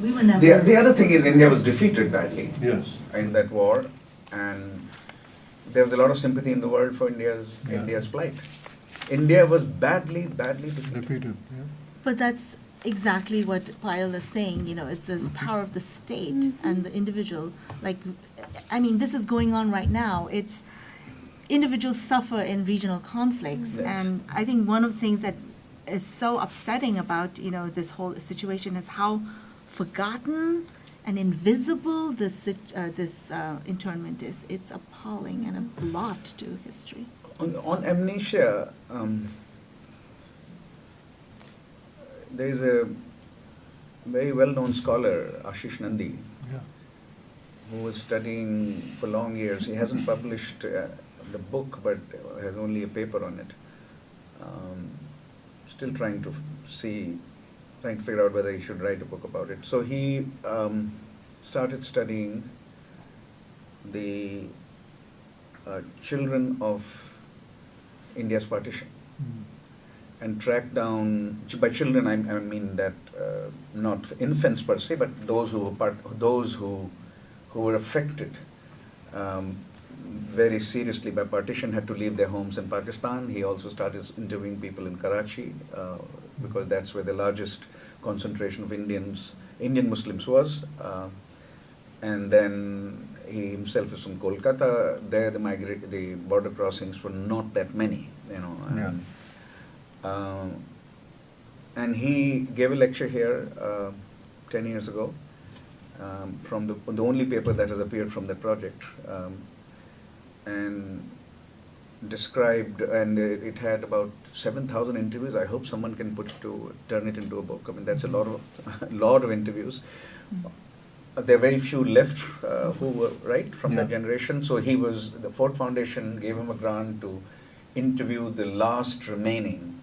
We were never. The other thing is India was defeated badly Yes. in that war, and there was a lot of sympathy in the world for Yeah. India's plight. India was badly defeated. Defeated. Yeah. But that's exactly what Payal is saying, you know, it's the power of the state and the individual. Like, I mean, this is going on right now. It's individuals suffer in regional conflicts. Yes. And I think one of the things that is so upsetting about, you know, this whole situation is how forgotten and invisible this internment is. It's appalling and a blot to history. On amnesia, there is a very well-known scholar, Ashish Nandi, Yeah. who was studying for long years. He hasn't published the book, but has only a paper on it. Still trying to figure out whether he should write a book about it. So he started studying the children of India's partition and tracked down, by children I mean that not infants per se, but those who were affected very seriously by partition, had to leave their homes in Pakistan. He also started interviewing people in Karachi because that's where the largest concentration of Indian Muslims was. And then he himself is from Kolkata. There the border crossings were not that many, you know. And he gave a lecture here 10 years ago from the only paper that has appeared from that project, and described, and it had about 7,000 interviews. I hope someone can turn it into a book. I mean, that's a lot of interviews. There are very few left who were from that generation. So the Ford Foundation gave him a grant to interview the last remaining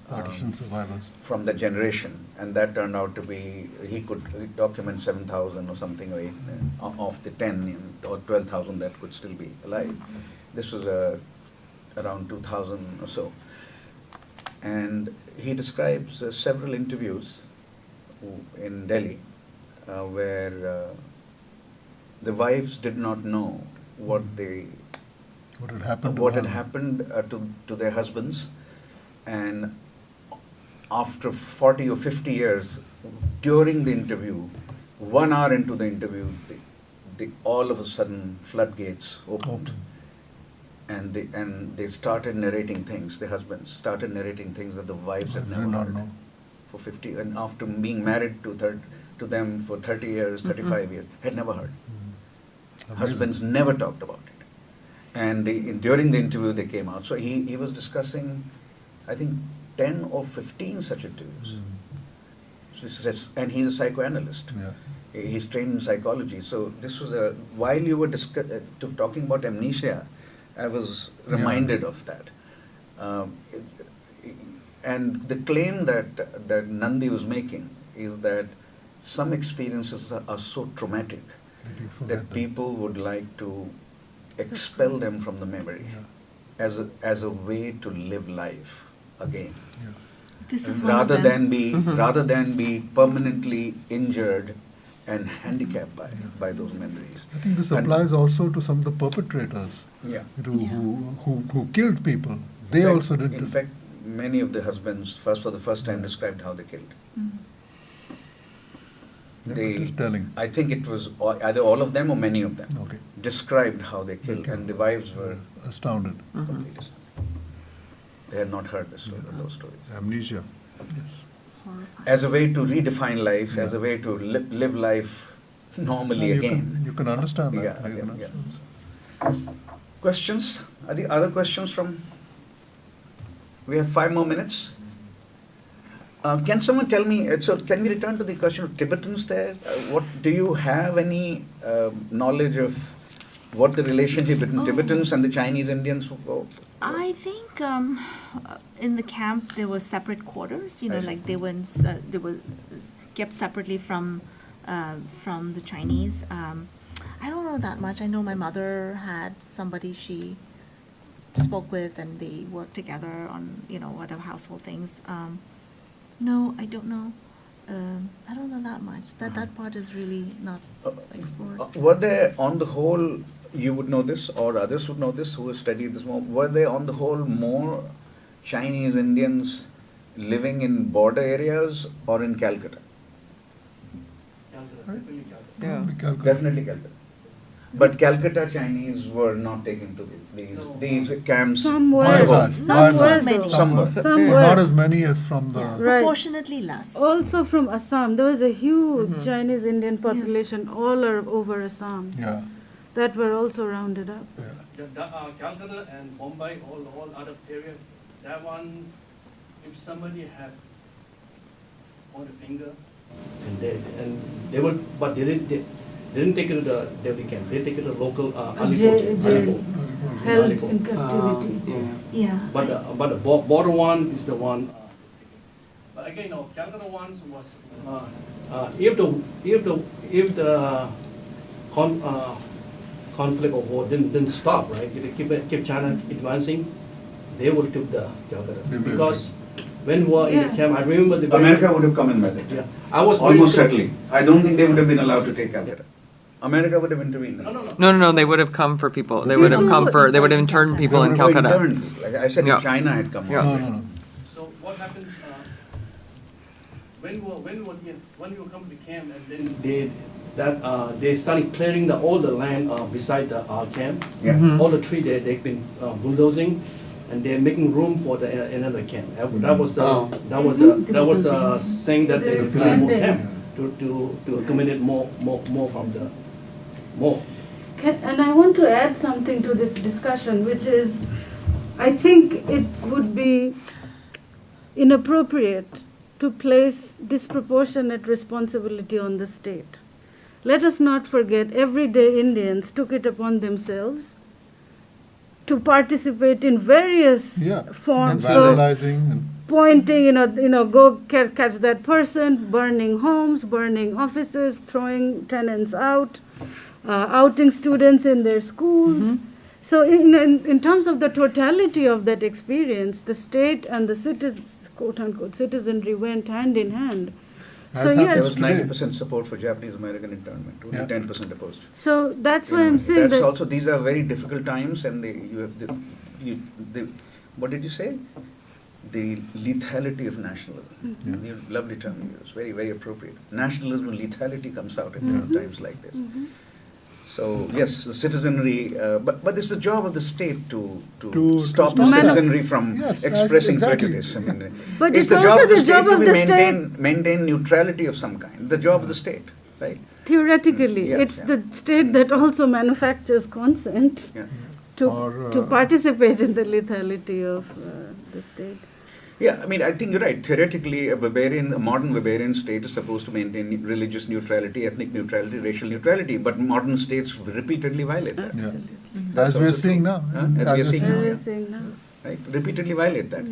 partition survivors from that generation, and that turned out to be, he could document 7,000 or something, of the 10 or 12,000 that could still be alive. This was around 2000 or so. And he describes several interviews in Delhi where the wives did not know what had happened to their husbands, and after 40 or 50 years, during the interview, 1 hour into the interview, all of a sudden floodgates opened, and they started narrating things. The husbands started narrating things that the wives had never heard for 50, and after being married to them for 30 years, 35 years, had never heard. Husbands never talked about it, and during the interview they came out. So he was discussing, I think, 10 or 15 such interviews. And he's a psychoanalyst. He's trained in psychology. So this was while you were talking about amnesia, I was reminded of that. And the claim that Nandi was making is that some experiences are so traumatic that people would like to expel them from the memory as a way to live life again, This is rather than be permanently injured and handicapped by those memories. I think this applies also to some of the perpetrators who killed people. They also did. In fact, many of the husbands for the first time described how they killed. Just telling. I think it was either all of them or many of them described how they killed, and the wives were astounded. Completely astounded. They had not heard those stories. Amnesia. Yes. As a way to redefine life, as a way to live life normally again. You can understand that. Questions? Are there other questions from? We have 5 more minutes. Can someone tell me, so can we return to the question of Tibetans there? Do you have any knowledge of what the relationship between Tibetans and the Chinese Indians was? I think in the camp there were separate quarters. Like they were kept separately from the Chinese. I don't know that much. I know my mother had somebody she spoke with, and they worked together on whatever household things. No, I don't know. I don't know that much. That part is really not explored. Were there, on the whole, you would know this, or others would know this who have studied this more, were there on the whole more Chinese Indians living in border areas or in Calcutta? Definitely Calcutta. But Calcutta Chinese were not taken to these camps. Some were. Some were. Not as many as from the... Proportionately less. Also from Assam. There was a huge Chinese Indian population all over Assam. That were also rounded up. Calcutta and Mumbai, all other areas, that one, if somebody have on the finger, and they were, but they didn't take it to the Deoli camp. They take it to local Jail, held in captivity. Yeah. But the border one is the one. But again, Calcutta ones was if the conflict or war didn't stop, right? If they keep China advancing, they would took the Calcutta because when we were in the camp, I remember the America would have come in with it. Yeah, I was almost certainly. I don't think they would have been allowed to take Calcutta. America would have intervened. No, they would have come for people. They would have come for, they would have interned people in Calcutta. Like I said, if China had come. No. So what happens when you come to the camp and then they started clearing all the land beside our camp. Yeah. All the trees they've been bulldozing, and they're making room for another camp. That was the saying that they could build more camp to accommodate more from the more. And I want to add something to this discussion, which is, I think it would be inappropriate to place disproportionate responsibility on the state. Let us not forget, everyday Indians took it upon themselves to participate in various forms of pointing, go catch that person, burning homes, burning offices, throwing tenants out, outing students in their schools. So in terms of the totality of that experience, the state and the citizens, quote-unquote, citizenry went hand in hand. So yes, there was 90% support for Japanese-American internment, only 10% opposed. So that's why I'm saying that's that also, these are very difficult times, and what did you say? The lethality of nationalism. The lovely term you used, very, very appropriate. Nationalism and lethality comes out at times like this. So yes, the citizenry, but it's the job of the state to stop the citizenry from expressing prejudice. I mean, but it's the job of the state to maintain neutrality of some kind. The job of the state, right? Theoretically, it's the state that also manufactures consent to participate in the lethality of the state. Yeah, I mean, I think you're right. Theoretically, a modern barbarian state is supposed to maintain religious neutrality, ethnic neutrality, racial neutrality, but modern states repeatedly violate that. Absolutely. As we're seeing now. As we're seeing now. Right? Repeatedly violate that.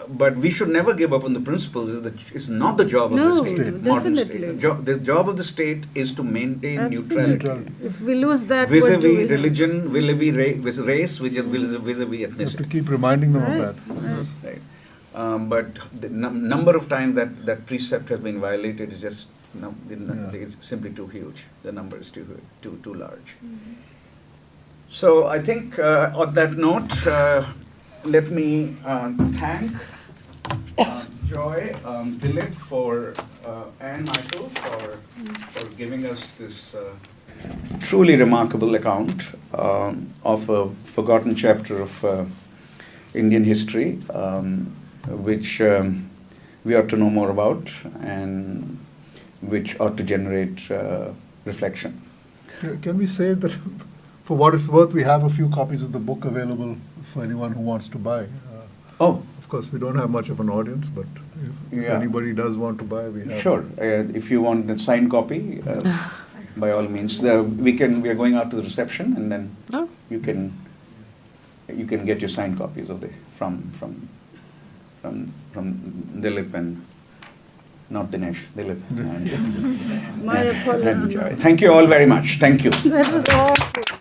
But we should never give up on the principles. It's not the job of the state, modern state. The job of the state is to maintain neutrality. If we lose that, vis-a-vis religion, vis-a-vis race, vis-a-vis ethnicity. To keep reminding them of that. Right. But the number of times that precept has been violated is just it's simply too huge. The number is too large. So I think on that note, let me thank Joy, Dilip, and Michael for giving us this truly remarkable account of a forgotten chapter of Indian history, which we ought to know more about and which ought to generate reflection. Can we say that, for what it's worth, we have a few copies of the book available for anyone who wants to buy? Of course, we don't have much of an audience, but if anybody does want to buy, we have. Sure. If you want a signed copy, by all means, we are going out to the reception, and then you can get your signed copies of from Dilip and not Dinesh, Dilip. My apologies. Thank you all very much. Thank you. That was awful.